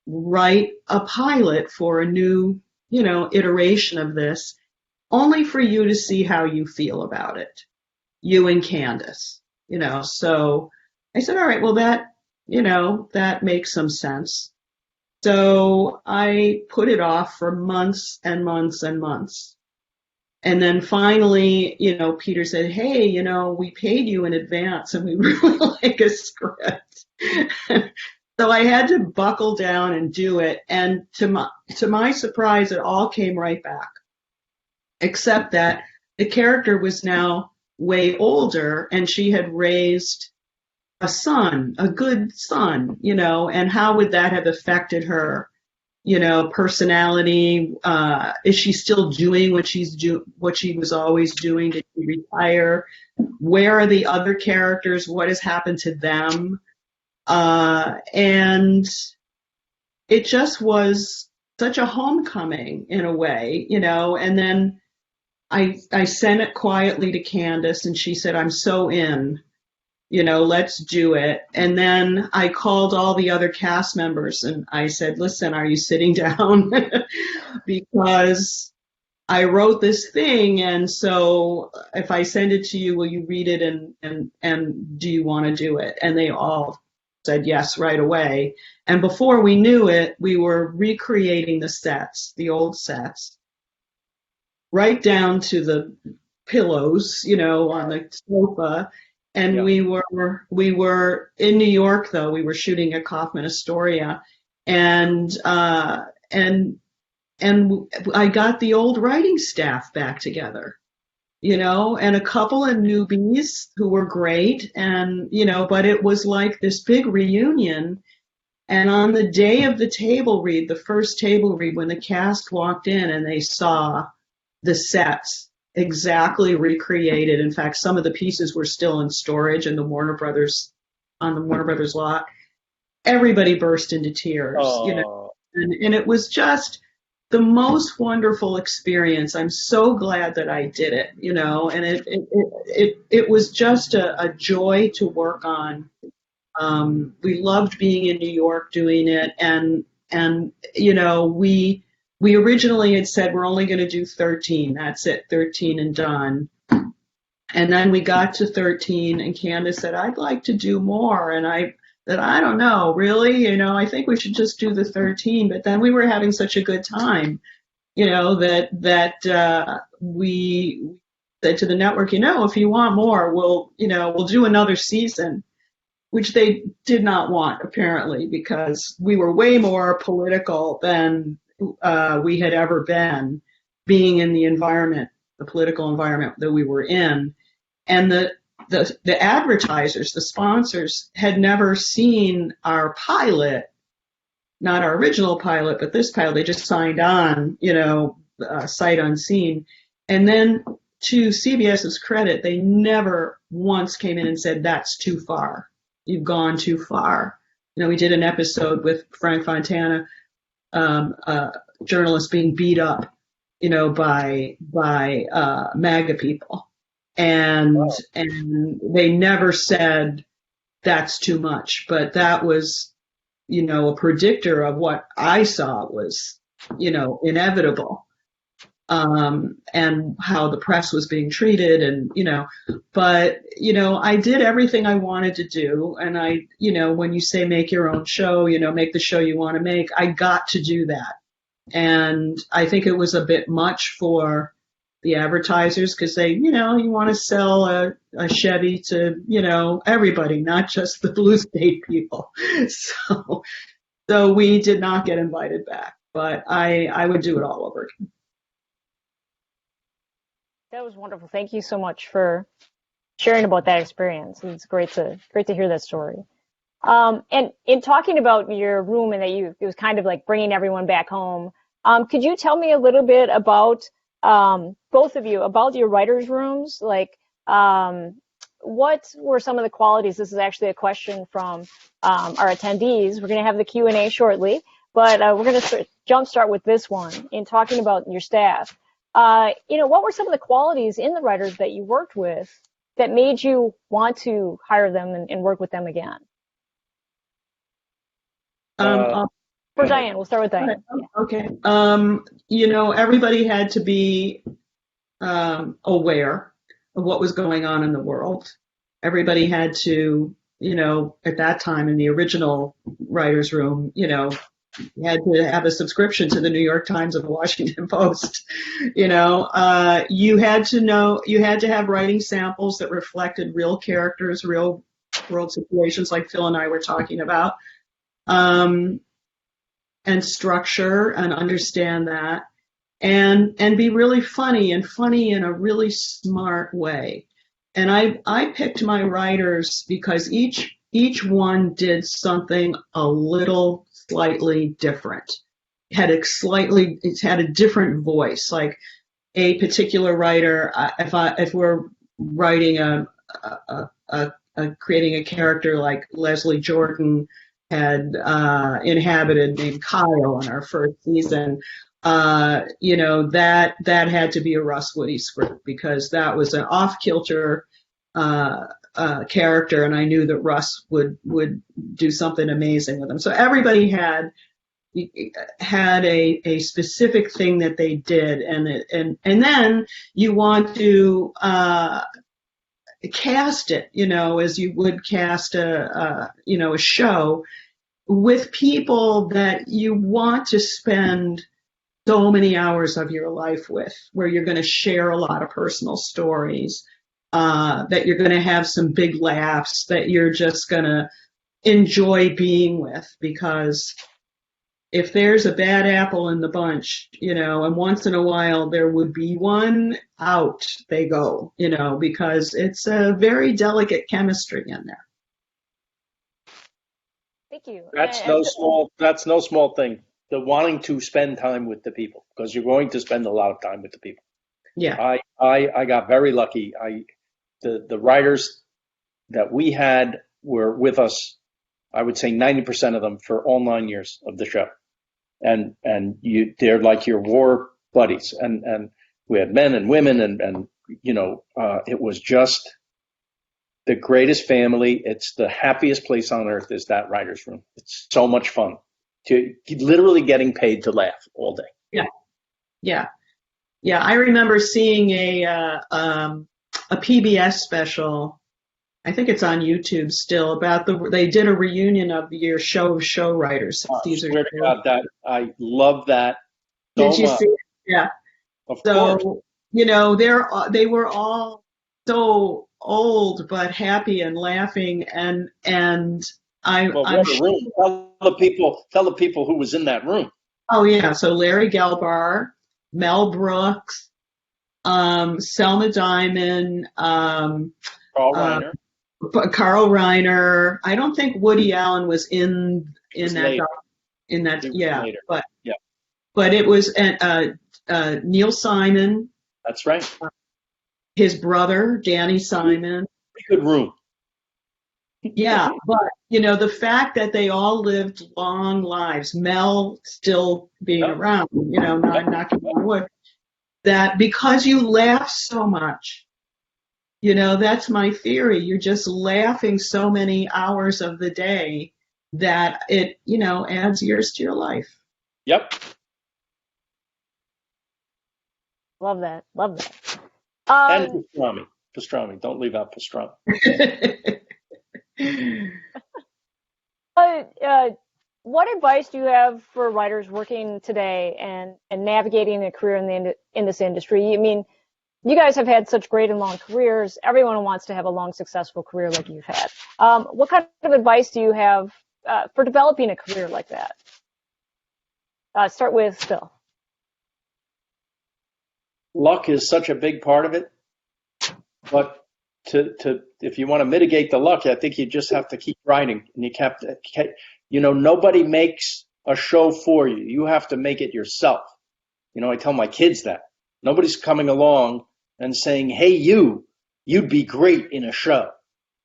write a pilot for a new, iteration of this, only for you to see how you feel about it, you and Candace, So I said, all right, well, that makes some sense. So I put it off for months and months and months. And then finally, Peter said, hey, we paid you in advance and we really like a script. So I had to buckle down and do it. And to my surprise, it all came right back, except that the character was now way older and she had raised a son, a good son, and how would that have affected her, personality? Is she still doing what she was always doing? Did she retire? Where are the other characters? What has happened to them? And it just was such a homecoming in a way, and then I sent it quietly to Candace and she said, I'm so in, let's do it. And then I called all the other cast members and I said, listen, are you sitting down? Because I wrote this thing. And so if I send it to you, will you read it and do you want to do it? And they all said yes right away. And before we knew it, we were recreating the sets, the old sets, right down to the pillows, on the sofa. And yeah. we were in New York though. We were shooting at Kaufman Astoria, and I got the old writing staff back together, and a couple of newbies who were great, and but it was like this big reunion. And on the day of the table read, the first table read, when the cast walked in and they saw the sets exactly recreated. In fact, some of the pieces were still in storage in the Warner Brothers lot. Everybody burst into tears, and it was just the most wonderful experience. I'm so glad that I did it, and it was just a joy to work on. We loved being in New York doing it, and we originally had said we're only going to do 13. That's it, 13 and done. And then we got to 13, and Candace said, I'd like to do more. And I said, I don't know, really, I think we should just do the 13. But then we were having such a good time, that we said to the network, if you want more, we'll do another season, which they did not want, apparently, because we were way more political than we had ever been, being in the political environment that we were in. And the advertisers, the sponsors, had never seen our pilot, not our original pilot, but this pilot. They just signed on, sight unseen. And then to CBS's credit, they never once came in and said, that's too far. You've gone too far. We did an episode with Frank Fontana, a journalist being beat up, by MAGA people. And they never said that's too much, but that was, a predictor of what I saw was, inevitable. And how the press was being treated, and but I did everything I wanted to do, and I when you say make your own show, make the show you want to make, I got to do that. And I think it was a bit much for the advertisers, because they you want to sell a Chevy to everybody, not just the blue state people. So we did not get invited back, but I would do it all over again. That was wonderful. Thank you so much for sharing about that experience. It's great to hear that story. And in talking about your room and that it was kind of like bringing everyone back home, could you tell me a little bit about both of you, about your writers' rooms? Like, what were some of the qualities? This is actually a question from our attendees. We're going to have the Q&A shortly, but we're going to jumpstart with this one in talking about your staff. What were some of the qualities in the writers that you worked with that made you want to hire them and work with them again? For Diane, we'll start with Diane. Okay. Everybody had to be aware of what was going on in the world. Everybody had to, at that time in the original writer's room, you had to have a subscription to the New York Times and the Washington Post. You had to have writing samples that reflected real characters, real world situations like Phil and I were talking about, and structure and understand that. And be really funny in a really smart way. And I picked my writers because each one did something a little slightly different. It had a different voice. Like a particular writer, if we're writing creating a character like Leslie Jordan had inhabited named Kyle in our first season, that had to be a Russ Woody script because that was an off-kilter character, and I knew that Russ would do something amazing with him. So everybody had a specific thing that they did, and then you want to cast it, as you would cast a show with people that you want to spend so many hours of your life with, where you're going to share a lot of personal stories, that you're going to have some big laughs, that you're just going to enjoy being with. Because if there's a bad apple in the bunch, and once in a while there would be one, out they go, because it's a very delicate chemistry in there. Thank you. That's no small thing. The wanting to spend time with the people, because you're going to spend a lot of time with the people. Yeah. I got very lucky. The writers that we had were with us, I would say 90% of them for all 9 years of the show. And they're like your war buddies. And we had men and women and it was just the greatest family. It's the happiest place on earth is that writer's room. It's so much fun. Literally getting paid to laugh all day. Yeah. I remember seeing a PBS special. I think it's on YouTube still about they did a reunion of your show of show writers. Swear to God, that I love that. So Did you much. see it? Yeah. Of course. They were all so old but happy and laughing, and I'm sure. Tell the people who was in that room. Oh yeah, so Larry Gelbar, Mel Brooks, Selma Diamond, Carl Reiner. I don't think Woody Allen was in that. Later. But it was Neil Simon. That's right. His brother Danny Simon. Pretty good room. Yeah, but the fact that they all lived long lives, Mel still being around, not knocking on wood, that because you laugh so much, that's my theory. You're just laughing so many hours of the day that it, adds years to your life. Yep. Love that. And pastrami. Don't leave out pastrami. What advice do you have for writers working today and navigating a career in this industry? I mean, you guys have had such great and long careers. Everyone wants to have a long, successful career like you've had. What kind of advice do you have for developing a career like that? Start with Phil. Luck is such a big part of it, but if you want to mitigate the luck, I think you just have to keep writing, and you have to, nobody makes a show for you. You have to make it yourself. I tell my kids that nobody's coming along and saying, "Hey, you'd be great in a show."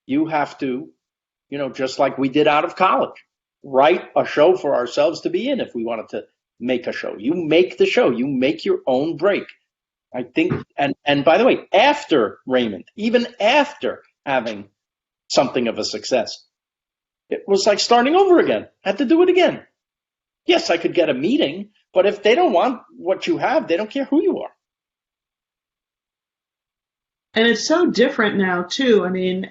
You have to, just like we did out of college, write a show for ourselves to be in. If we wanted to make a show, you make the show. You make your own break. I think, and by the way, after Raymond, even after having something of a success, it was like starting over again. Had to do it again. Yes, I could get a meeting, but if they don't want what you have, they don't care who you are. And it's so different now too. I mean,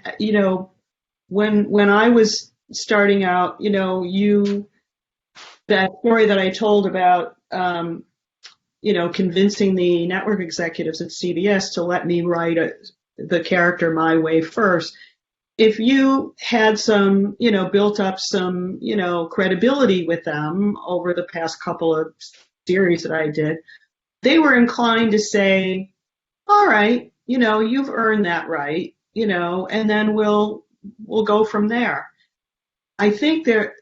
when I was starting out, that story that I told about, convincing the network executives at CBS to let me write the character my way first. If you had some, built up some, credibility with them over the past couple of series that I did, they were inclined to say, all right, you've earned that right, and then we'll go from there. I think there,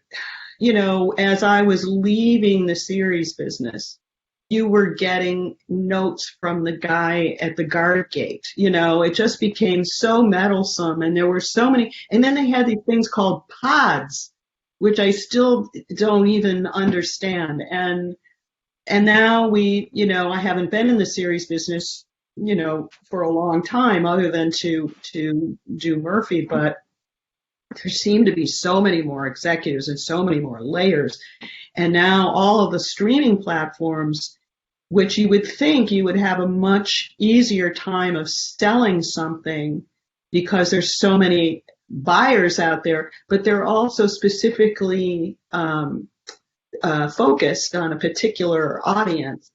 as I was leaving the series business, you were getting notes from the guy at the guard gate. It just became so meddlesome, and there were so many. And then they had these things called pods, which I still don't even understand. And now I haven't been in the series business, for a long time, other than to do Murphy, but there seem to be so many more executives and so many more layers. And now all of the streaming platforms, which you would think you would have a much easier time of selling something because there's so many buyers out there, but they're also specifically focused on a particular audience.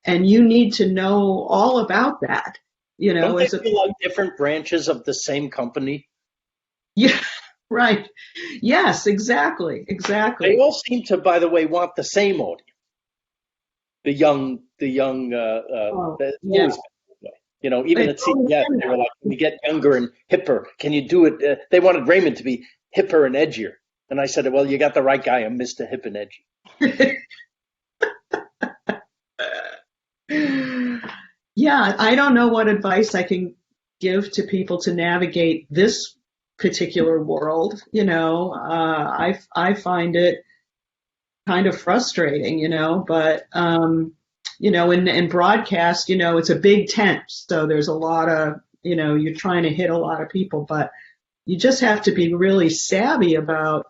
And you need to know all about that. Don't they feel like different branches of the same company? Yeah. Right. Yes, exactly. They all seem to, by the way, want the same audience. The young, yeah. Even at CBS, they were like, can we get younger and hipper? Can you do it? They wanted Raymond to be hipper and edgier. And I said, well, you got the right guy. I'm Mr. Hip and Edgy. Yeah, I don't know what advice I can give to people to navigate this particular world. I find it kind of frustrating, but in broadcast, it's a big tent, so there's a lot of, you're trying to hit a lot of people, but you just have to be really savvy about,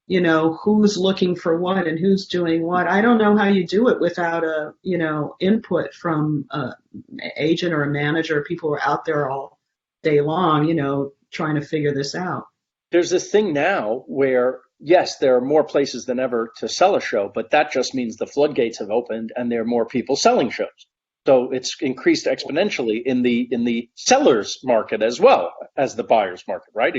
who's looking for what and who's doing what. I don't know how you do it without a, input from an agent or a manager. People are out there all day long, trying to figure this out. There's this thing now where, yes, there are more places than ever to sell a show, but that just means the floodgates have opened and there are more people selling shows. So it's increased exponentially in the seller's market as well as the buyer's market, right?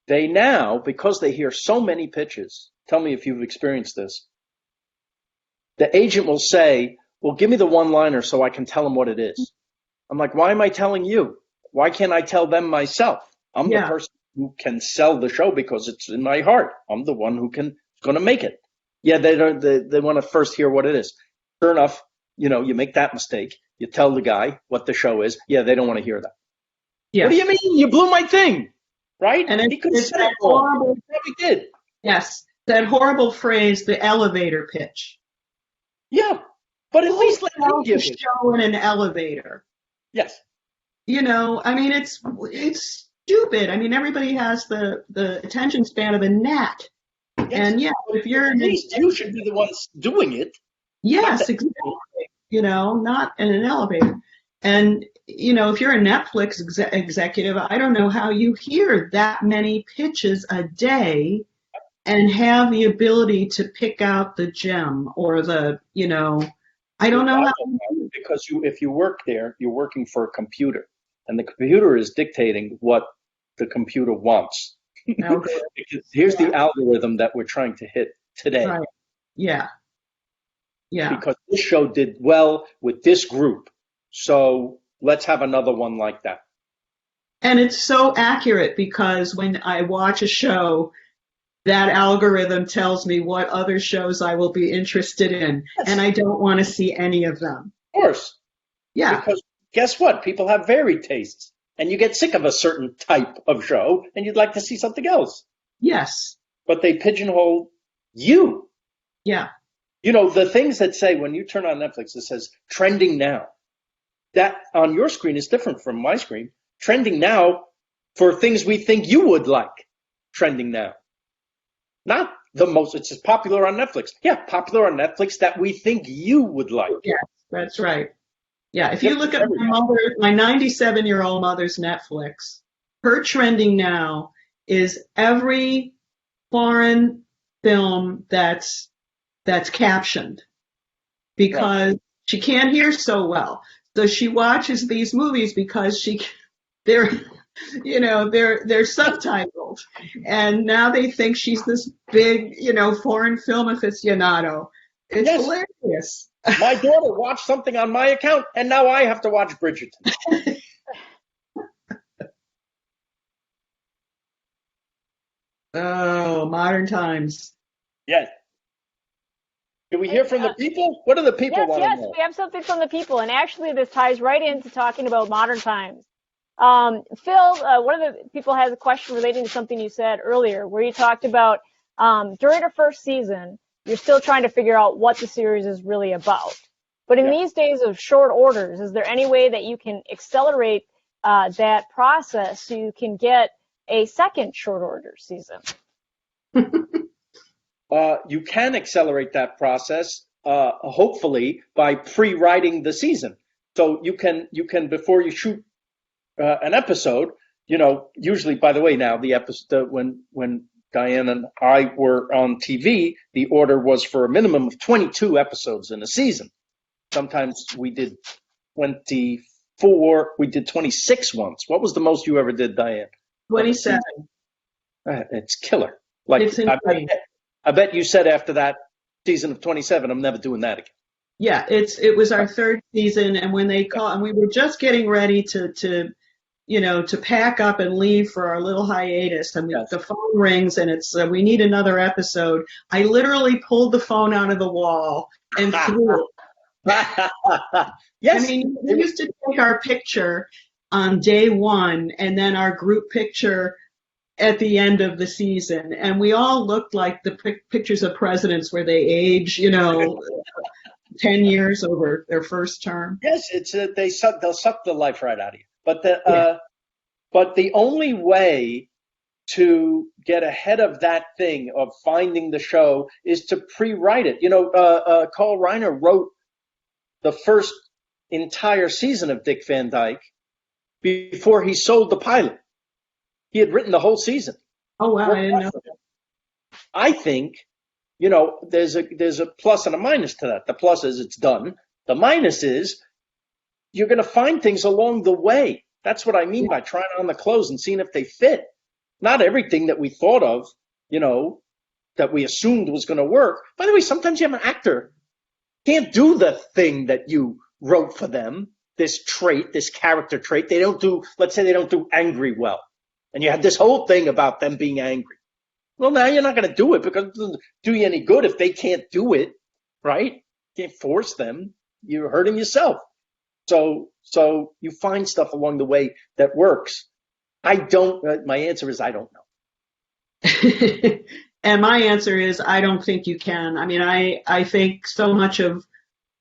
They now, because they hear so many pitches, tell me if you've experienced this, the agent will say, well, give me the one-liner so I can tell them what it is. I'm like, why am I telling you? Why can't I tell them myself? I'm the person who can sell the show because it's in my heart. I'm the one who's going to make it. Yeah, they want to first hear what it is. Sure enough, you make that mistake. You tell the guy what the show is. Yeah, they don't want to hear that. Yes. What do you mean? You blew my thing, right? And he could have said it horrible. He probably did. Yes, that horrible phrase, the elevator pitch. Yeah, but at least let me give it. Show in an elevator. Yes. I mean, it's stupid. I mean, everybody has the attention span of a gnat. Yes. And if you're at least you should be the ones doing it. Yes, exactly. Not in an elevator. And if you're a Netflix executive, I don't know how you hear that many pitches a day and have the ability to pick out the gem or the, I don't know how. Because if you work there, you're working for a computer, and the computer is dictating what the computer wants. Okay. Here's the algorithm that we're trying to hit today. Right. Yeah. Yeah. Because this show did well with this group, so let's have another one like that. And it's so accurate because when I watch a show, that algorithm tells me what other shows I will be interested in, and I don't want to see any of them. Of course. Yeah. Because guess what? People have varied tastes, and you get sick of a certain type of show, and you'd like to see something else. Yes. But they pigeonhole you. Yeah. You know, the things that say when you turn on Netflix, it says trending now. That on your screen is different from my screen. Trending now for things we think you would like. Trending now. Not the most, it's just popular on Netflix. Yeah, popular on Netflix that we think you would like. Yes, that's right. Yeah, if you look at my 97-year-old mother's Netflix, her trending now is every foreign film that's captioned because she can't hear so well. So she watches these movies because they're they're subtitled, and now they think she's this big, foreign film aficionado. It's hilarious. My daughter watched something on my account, and now I have to watch Bridgerton. Oh, modern times. Yes. Can we hear from the people? What do the people want to know? Yes, we have something from the people, and actually this ties right into talking about modern times. Phil, one of the people has a question relating to something you said earlier, where you talked about during the first season, you're still trying to figure out what the series is really about. But in these days of short orders, is there any way that you can accelerate that process so you can get a second short order season? You can accelerate that process, hopefully, by pre-writing the season. So you can before you shoot an episode, usually, by the way, now the episode when Diane and I were on TV, the order was for a minimum of 22 episodes in a season. Sometimes we did 24. We did 26 once. What was the most you ever did, Diane? 27. It's killer. Like It's insane. I bet you said after that season of 27, I'm never doing that again. Yeah, it was our third season, and when they called, and we were just getting ready to pack up and leave for our little hiatus, and the phone rings, and it's we need another episode. I literally pulled the phone out of the wall and threw it. Yes. I mean, we used to take our picture on day one, and then our group picture at the end of the season, and we all looked like the pictures of presidents where they age, 10 years over their first term. Yes, they'll suck the life right out of you. But the only way to get ahead of that thing of finding the show is to pre-write it. Carl Reiner wrote the first entire season of Dick Van Dyke before he sold the pilot. He had written the whole season. Oh wow, I didn't know that. I think, there's a plus and a minus to that. The plus is it's done. The minus is you're going to find things along the way. That's what I mean by trying on the clothes and seeing if they fit. Not everything that we thought of, that we assumed was going to work. By the way, sometimes you have an actor can't do the thing that you wrote for them, this trait, this character trait. Let's say they don't do angry well. And you had this whole thing about them being angry. Well, now you're not going to do it because it doesn't do you any good if they can't do it, right? You can't force them. You're hurting yourself. So you find stuff along the way that works. My answer is I don't know. And my answer is I don't think you can. I mean, I think so much of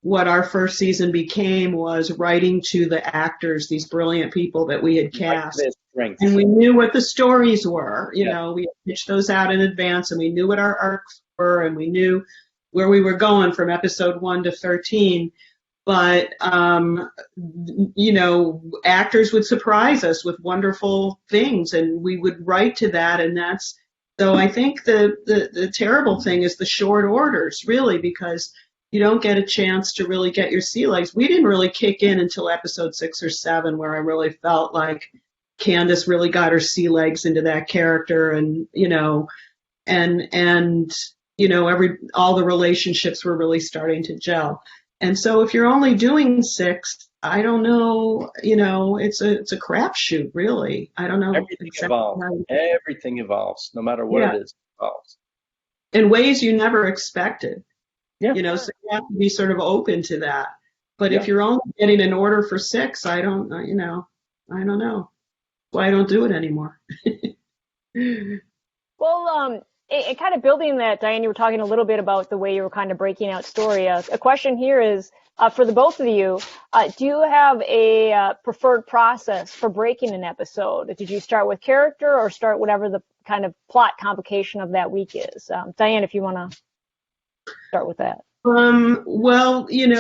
what our first season became was writing to the actors, these brilliant people that we had cast. And we knew what the stories were. We pitched those out in advance, and we knew what our arcs were, and we knew where we were going from episode 1 to 13. But, actors would surprise us with wonderful things, and we would write to that. And so I think the terrible thing is the short orders, really, because you don't get a chance to really get your sea legs. We didn't really kick in until episode 6 or 7, where I really felt like Candace really got her sea legs into that character, and all the relationships were really starting to gel. And so if you're only doing 6, I don't know, it's a crapshoot, really. I don't know. Everything evolves, no matter what it is, it evolves. In ways you never expected. Yeah. So you have to be sort of open to that. But if you're only getting an order for 6, I don't know. Well, I don't do it anymore. Well, And kind of building that, Diane, you were talking a little bit about the way you were kind of breaking out story. A question here is, for the both of you, do you have a preferred process for breaking an episode? Did you start with character or start whatever the kind of plot complication of that week is? Diane, if you want to start with that. Well, we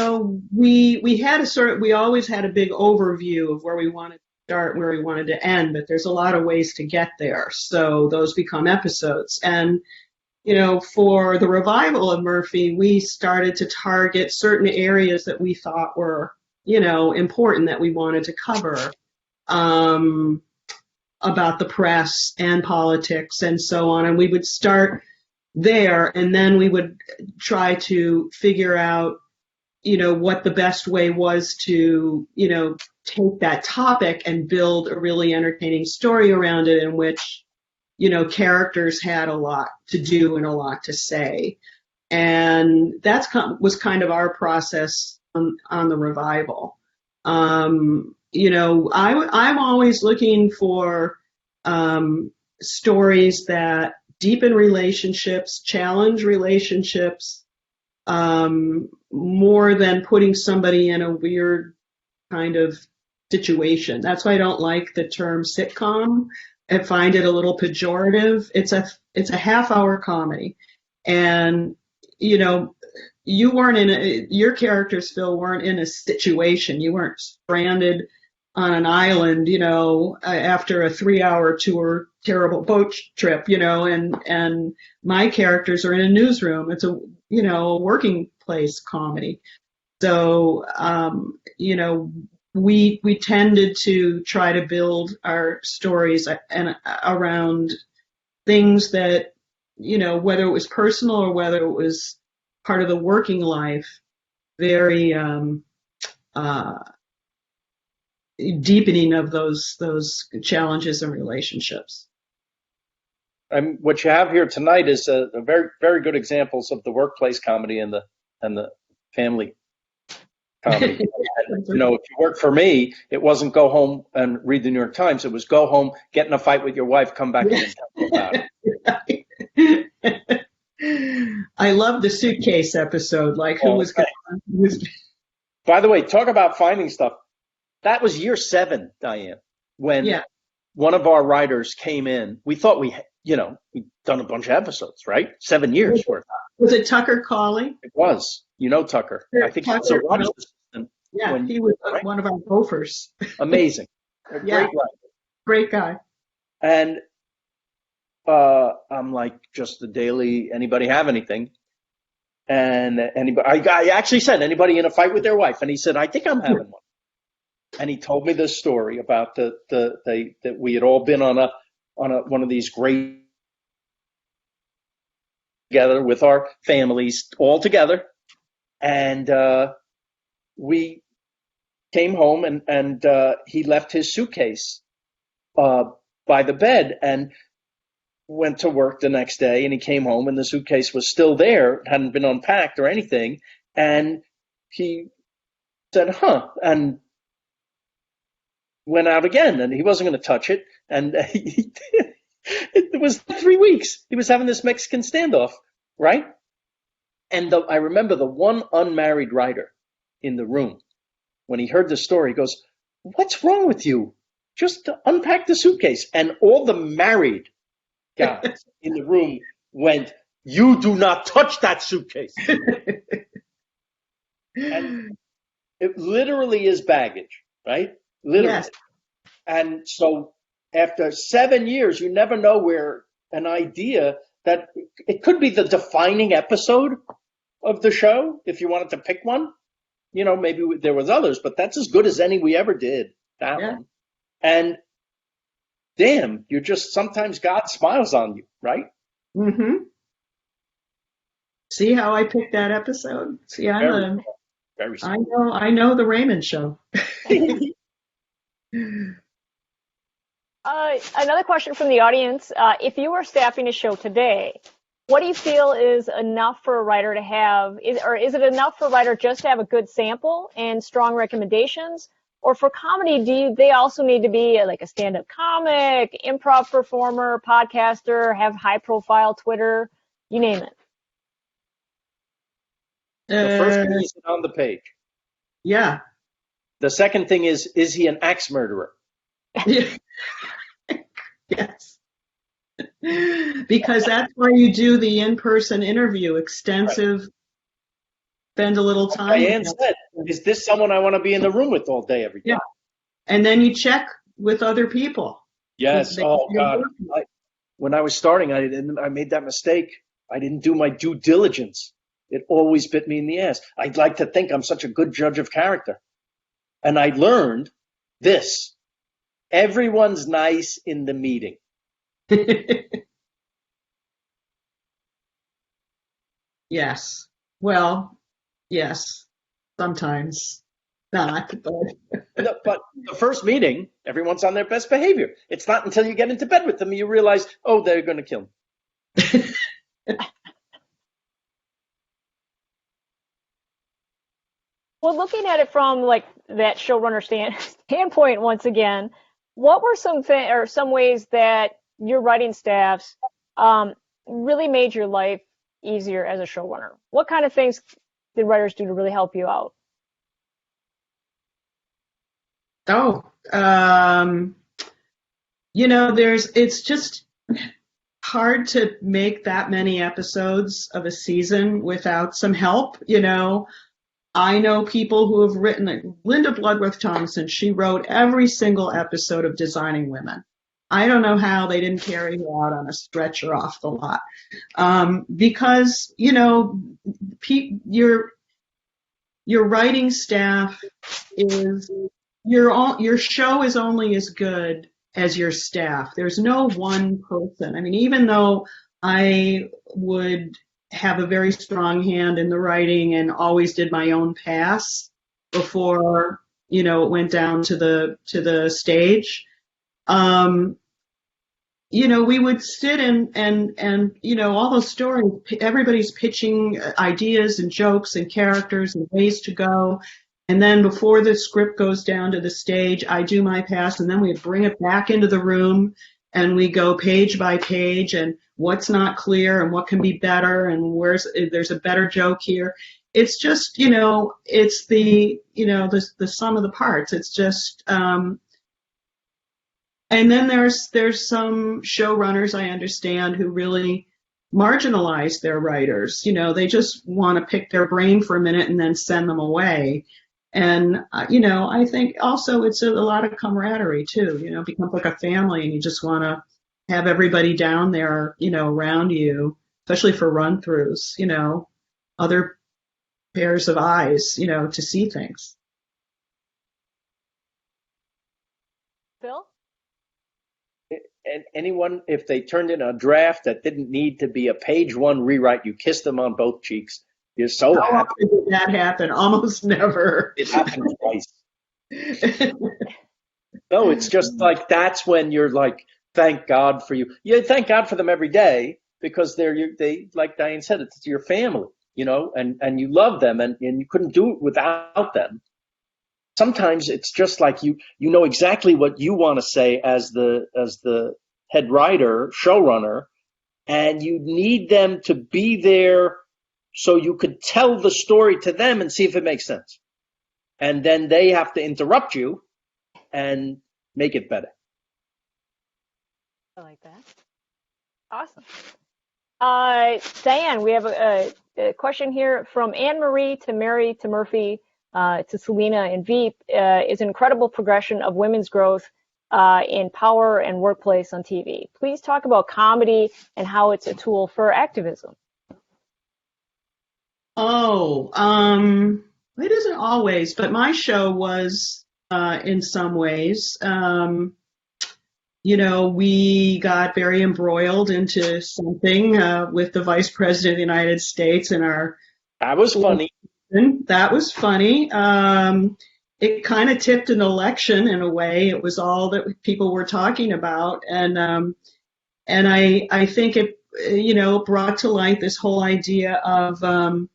always had a big overview of where we wanted to start, where we wanted to end, but there's a lot of ways to get there. So those become episodes. And, for the revival of Murphy, we started to target certain areas that we thought were, important that we wanted to cover, about the press and politics and so on. And we would start there, and then we would try to figure out, what the best way was to, take that topic and build a really entertaining story around it in which, characters had a lot to do and a lot to say. And was kind of our process on the revival. I'm always looking for stories that deepen relationships, challenge relationships, more than putting somebody in a weird kind of situation. That's why I don't like the term sitcom. I find it a little pejorative. It's a half-hour comedy, and you weren't your characters, Phil, weren't in a situation. You weren't stranded on an island, after a 3-hour tour, terrible boat trip, and my characters are in a newsroom. It's a working place comedy. So, we tended to try to build our stories and around things that, whether it was personal or whether it was part of the working life, very, deepening of those challenges and relationships. What you have here tonight is a very, very good examples of the workplace comedy and the family comedy. And, if you work for me, it wasn't go home and read the New York Times. It was go home, get in a fight with your wife, come back and tell me about it. I love the suitcase episode. Like, who was going to... By the way, talk about finding stuff. That was year 7, Diane, when one of our writers came in. We thought we'd done a bunch of episodes, right? 7 years worth. Was it Tucker Cawley? It was. Tucker. I think he was a writer's assistant. Yeah, he was one of our gophers. Amazing. Great writer. Great guy. And I'm like, just the daily, anybody have anything? And I actually said, anybody in a fight with their wife? And he said, I think I'm having one. And he told me this story about that we had all been on one of these great together with our families all together, and we came home and he left his suitcase by the bed and went to work the next day, and he came home and the suitcase was still there. It hadn't been unpacked or anything, and he said, and went out again, and he wasn't going to touch it. And it was 3 weeks. He was having this Mexican standoff, right? And I remember the one unmarried writer in the room, when he heard the story, he goes, "What's wrong with you? Just unpack the suitcase." And all the married guys in the room went, "You do not touch that suitcase." And it literally is baggage, right? Literally. Yes. And so after 7 years, you never know where an idea that it could be the defining episode of the show, if you wanted to pick one. Maybe there was others, but that's as good as any we ever did, that one. And damn, sometimes God smiles on you, right? Mm-hmm. See how I picked that episode? See, I know the Raymond show. Another question from the audience. If you were staffing a show today, what do you feel is enough for a writer to have? Is it enough for a writer just to have a good sample and strong recommendations? Or for comedy, they also need to be like a stand-up comic, improv performer, podcaster, have high-profile Twitter, you name it? The first thing is on the page. Yeah. The second thing is he an axe murderer? Yes. Because that's why you do the in-person interview, extensive, Right. spend a little time. Diane said, is this someone I want to be in the room with all day, every day? Yeah. And then you check with other people. Yes. Oh, God. When I was starting, I made that mistake. I didn't do my due diligence. It always bit me in the ass. I'd like to think I'm such a good judge of character. And I learned this. Everyone's nice in the meeting. Yes. Well, yes. Sometimes not, but But the first meeting, everyone's on their best behavior. It's not until you get into bed with them you realize, oh, they're going to kill me. Well, looking at it from like that showrunner standpoint, once again, what were some ways that your writing staffs really made your life easier as a showrunner? What kind of things did writers do to really help you out? it's just hard to make that many episodes of a season without some help. I know people who have written it. Linda Bloodworth Thompson, she wrote every single episode of Designing Women. I don't know how they didn't carry her out on a stretcher off the lot. Because, your writing staff your show is only as good as your staff. There's no one person. I mean, even though I would have a very strong hand in the writing and always did my own pass before, it went down to the stage. We would sit and all those stories, everybody's pitching ideas and jokes and characters and ways to go. And then before the script goes down to the stage, I do my pass, and then we bring it back into the room and we go page by page and what's not clear and what can be better and there's a better joke here. It's just, it's the sum of the parts. It's just, and then there's some showrunners I understand who really marginalize their writers. They just want to pick their brain for a minute and then send them away. And, I think also it's a lot of camaraderie too, it becomes like a family and you just want to have everybody down there, around you, especially for run-throughs, other pairs of eyes, to see things. Phil? And anyone, if they turned in a draft that didn't need to be a page one rewrite, you kissed them on both cheeks. You're so How happy. often did that happen? Almost never. It happened twice. No, it's just like that's when you're like, thank God for you. Yeah, thank God for them every day because they like Diane said, it's your family, and you love them and you couldn't do it without them. Sometimes it's just like you know exactly what you want to say as the head writer, showrunner, and you need them to be there so you could tell the story to them and see if it makes sense. And then they have to interrupt you and make it better. I like that. Awesome. Diane, we have a question here from Anne Marie to Mary to Murphy to Selena and Veep. Is an incredible progression of women's growth in power and workplace on TV. Please talk about comedy and how it's a tool for activism. It isn't always, but my show was in some ways. We got very embroiled into something with the Vice President of the United States and our. That was funny. That was funny. It kind of tipped an election in a way. It was all that people were talking about, and I think it brought to light this whole idea of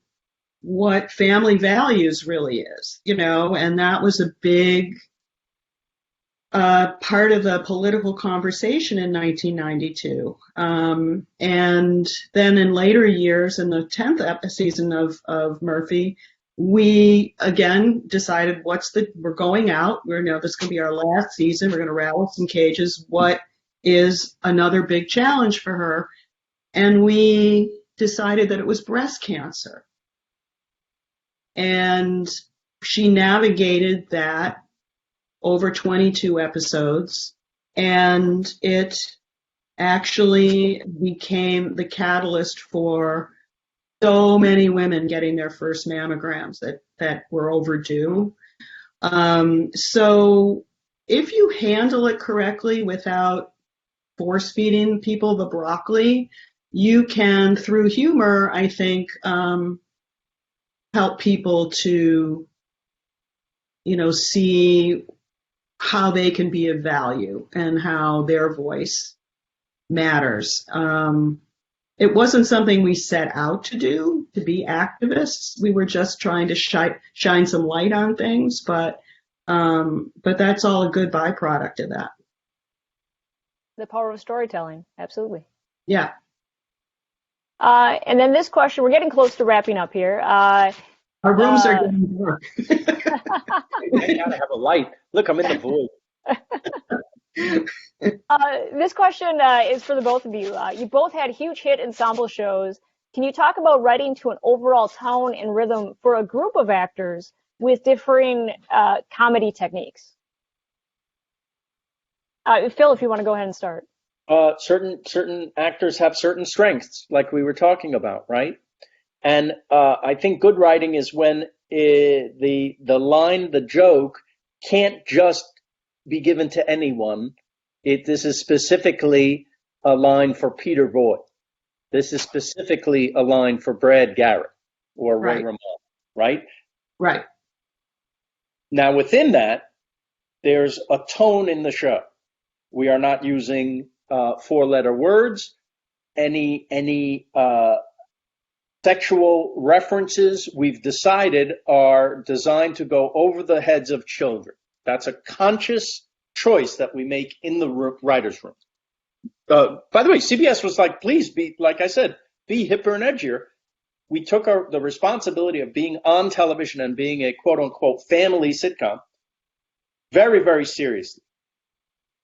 what family values really is, and that was a big part of the political conversation in 1992. And then in later years, in the 10th season of Murphy, we again decided we're going out. This is going to be our last season. We're going to rattle some cages. What is another big challenge for her? And we decided that it was breast cancer. And she navigated that over 22 episodes, and it actually became the catalyst for so many women getting their first mammograms that were overdue. So if you handle it correctly without force feeding people the broccoli, you can, through humor, I think, help people to, see how they can be of value and how their voice matters. It wasn't something we set out to do, to be activists. We were just trying to shine some light on things, but that's all a good byproduct of that. The power of storytelling, absolutely. Yeah. And then this question, we're getting close to wrapping up here. Our rooms are getting dark. I gotta have a light. Look, I'm in the void. This question is for the both of you. You both had huge hit ensemble shows. Can you talk about writing to an overall tone and rhythm for a group of actors with differing comedy techniques? Phil, if you want to go ahead and start. Certain actors have certain strengths, like we were talking about, right? And I think good writing is when the line, the joke, can't just be given to anyone. This is specifically a line for Peter Boyd. This is specifically a line for Brad Garrett or Ray Raymond, right? Right. Now, within that, there's a tone in the show. We are not using four-letter words. Any sexual references we've decided are designed to go over the heads of children. That's a conscious choice that we make in the writer's room. By the way, CBS was like, please be, like I said, be hipper and edgier. We took the responsibility of being on television and being a quote-unquote family sitcom very, very seriously.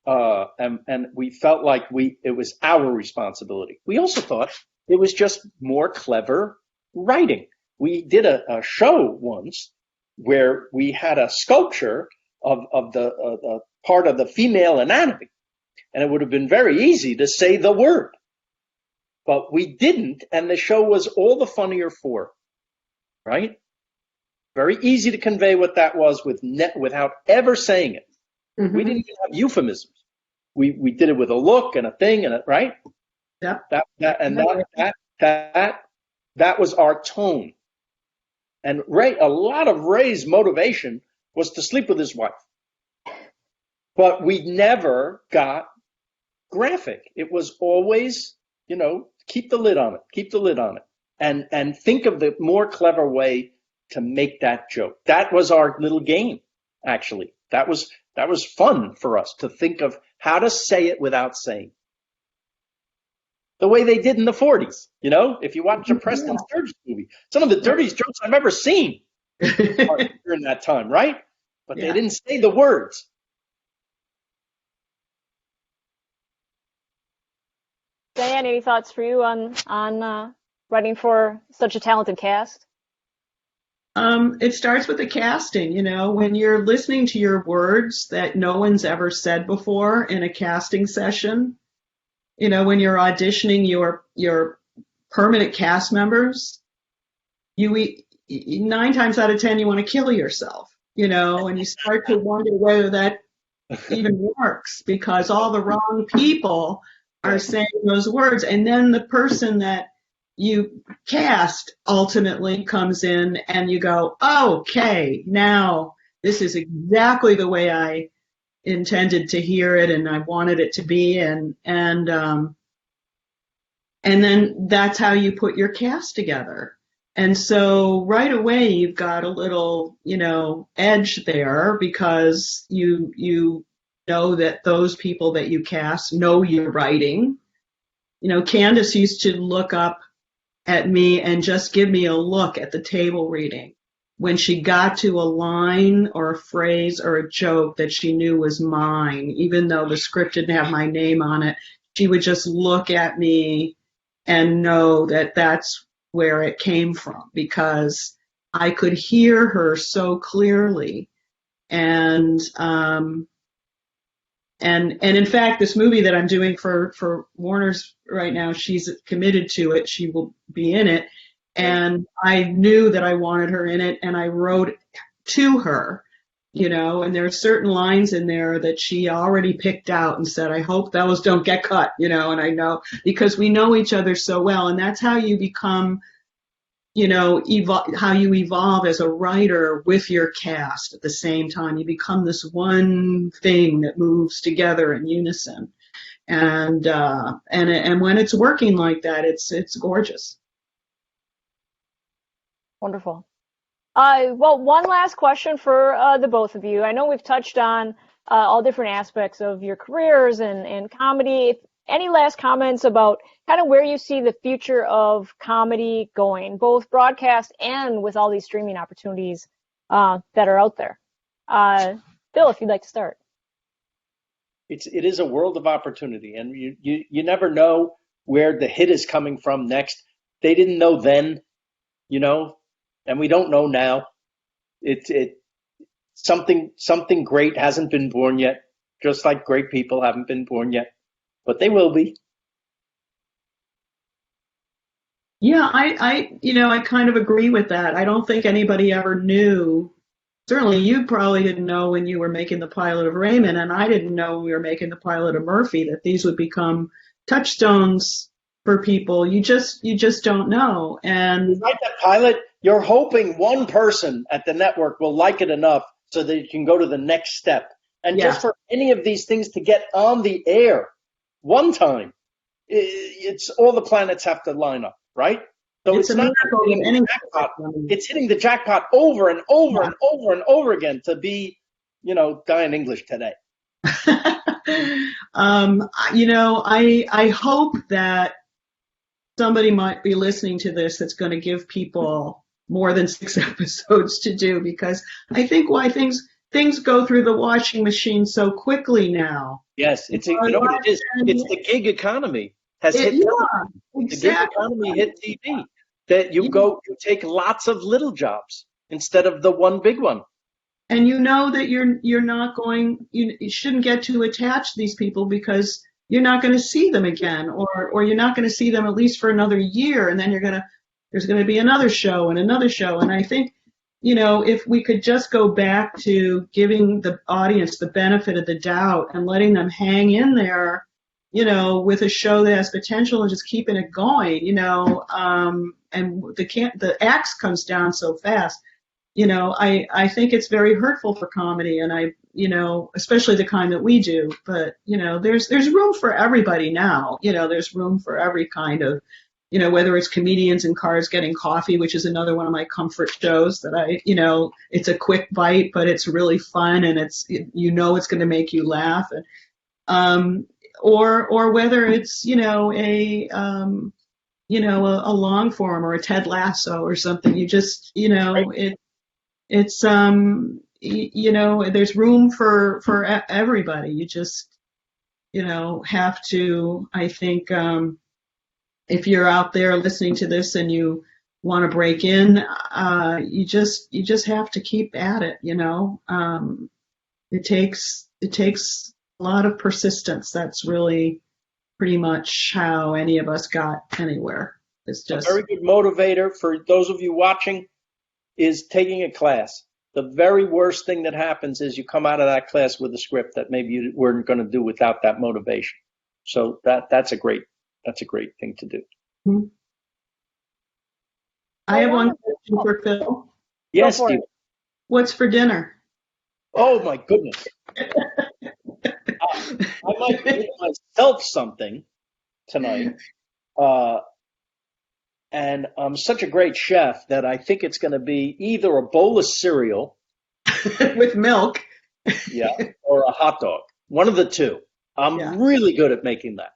And we felt like it was our responsibility. We also thought it was just more clever writing. We did a show once where we had a sculpture of the part of the female anatomy, and it would have been very easy to say the word, but we didn't, and the show was all the funnier for it, right? Very easy to convey what that was without ever saying it. Mm-hmm. We didn't even have euphemisms. We did it with a look and a thing and right? Yeah. That was our tone. And a lot of Ray's motivation was to sleep with his wife. But we never got graphic. It was always, keep the lid on it. And think of the more clever way to make that joke. That was our little game, actually. That was fun for us to think of how to say it without saying. The way they did in the 40s, if you watch a Preston Sturges movie, some of the dirtiest jokes I've ever seen during that time, right? But they didn't say the words. Diane, any thoughts for you on writing for such a talented cast? It starts with the casting, when you're listening to your words that no one's ever said before in a casting session, when you're auditioning your permanent cast members, 9 times out of 10, you want to kill yourself, and you start to wonder whether that even works because all the wrong people are saying those words. And then the person that you cast ultimately comes in and you go, okay, now this is exactly the way I intended to hear it and I wanted it to be. And then that's how you put your cast together. And so right away you've got a little, edge there because you know that those people that you cast know your writing. Candace used to look up at me and just give me a look at the table reading when she got to a line or a phrase or a joke that she knew was mine, even though the script didn't have my name on it. She would just look at me and know that that's where it came from, because I could hear her so clearly. And in fact, this movie that I'm doing for Warner's right now, she's committed to it. She will be in it. And I knew that I wanted her in it, and I wrote to her, and there are certain lines in there that she already picked out and said, I hope those don't get cut, and I know, because we know each other so well. And that's how you become, how you evolve as a writer with your cast at the same time. You become this one thing that moves together in unison. And when it's working like that, it's gorgeous. Wonderful. Well, one last question for the both of you. I know we've touched on all different aspects of your careers and comedy. Any last comments about kind of where you see the future of comedy going, both broadcast and with all these streaming opportunities that are out there? Phil, if you'd like to start. It is a world of opportunity, and you never know where the hit is coming from next. They didn't know then, and we don't know now. Something great hasn't been born yet, just like great people haven't been born yet, but they will be. Yeah, I kind of agree with that. I don't think anybody ever knew. Certainly you probably didn't know when you were making the pilot of Raymond, and I didn't know when we were making the pilot of Murphy that these would become touchstones for people. You just don't know. And you write that pilot, you're hoping one person at the network will like it enough so that you can go to the next step. And just for any of these things to get on the air one time, it's all the planets have to line up, right? So it's not hitting the jackpot. It's hitting the jackpot over and over and over and over again to be, Diane English today. I hope that somebody might be listening to this that's going to give people more than 6 episodes to do, because I think why things go through the washing machine so quickly now. Yes, what it is? It's the gig economy has hit. Exactly. The gig economy hit TV. That you take lots of little jobs instead of the one big one. And that you're not going. You shouldn't get too attached to these people, because you're not going to see them again, or you're not going to see them at least for another year, and then there's going to be another show and another show. And I think, if we could just go back to giving the audience the benefit of the doubt and letting them hang in there, with a show that has potential and just keeping it going, and the axe comes down so fast. I think it's very hurtful for comedy, and especially the kind that we do. But there's room for everybody now. There's room for every kind of, whether it's comedians in cars getting coffee, which is another one of my comfort shows that it's a quick bite, but it's really fun, and it's going to make you laugh, and or whether it's a long form or a Ted Lasso or something. You just it's there's room for everybody. You just have to, I think, if you're out there listening to this and you want to break in, you just have to keep at it. It takes a lot of persistence. That's really pretty much how any of us got anywhere. It's just a very good motivator for those of you watching is taking a class. The very worst thing that happens is you come out of that class with a script that maybe you weren't going to do without that motivation. So that's a great thing to do. Mm-hmm. I have one question for Phil. Yes, Steve. What's for dinner? Oh my goodness. I might make myself something tonight. And I'm such a great chef that I think it's going to be either a bowl of cereal with milk, or a hot dog. One of the two. I'm Yeah. really good at making that.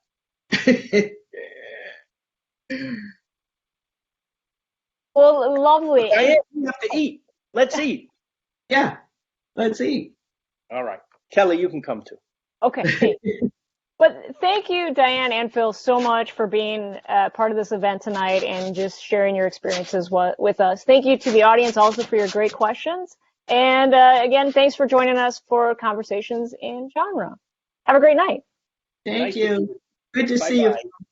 Well, lovely. Diane, you have to eat. Let's eat. Yeah, let's eat. All right. Kelly, you can come too. Okay, thanks. But thank you, Diane and Phil, so much for being part of this event tonight and just sharing your experiences with us. Thank you to the audience also for your great questions. And again, thanks for joining us for Conversations in Genre. Have a great night. Thank Nice to you. meet you. Good to see you. Bye-bye.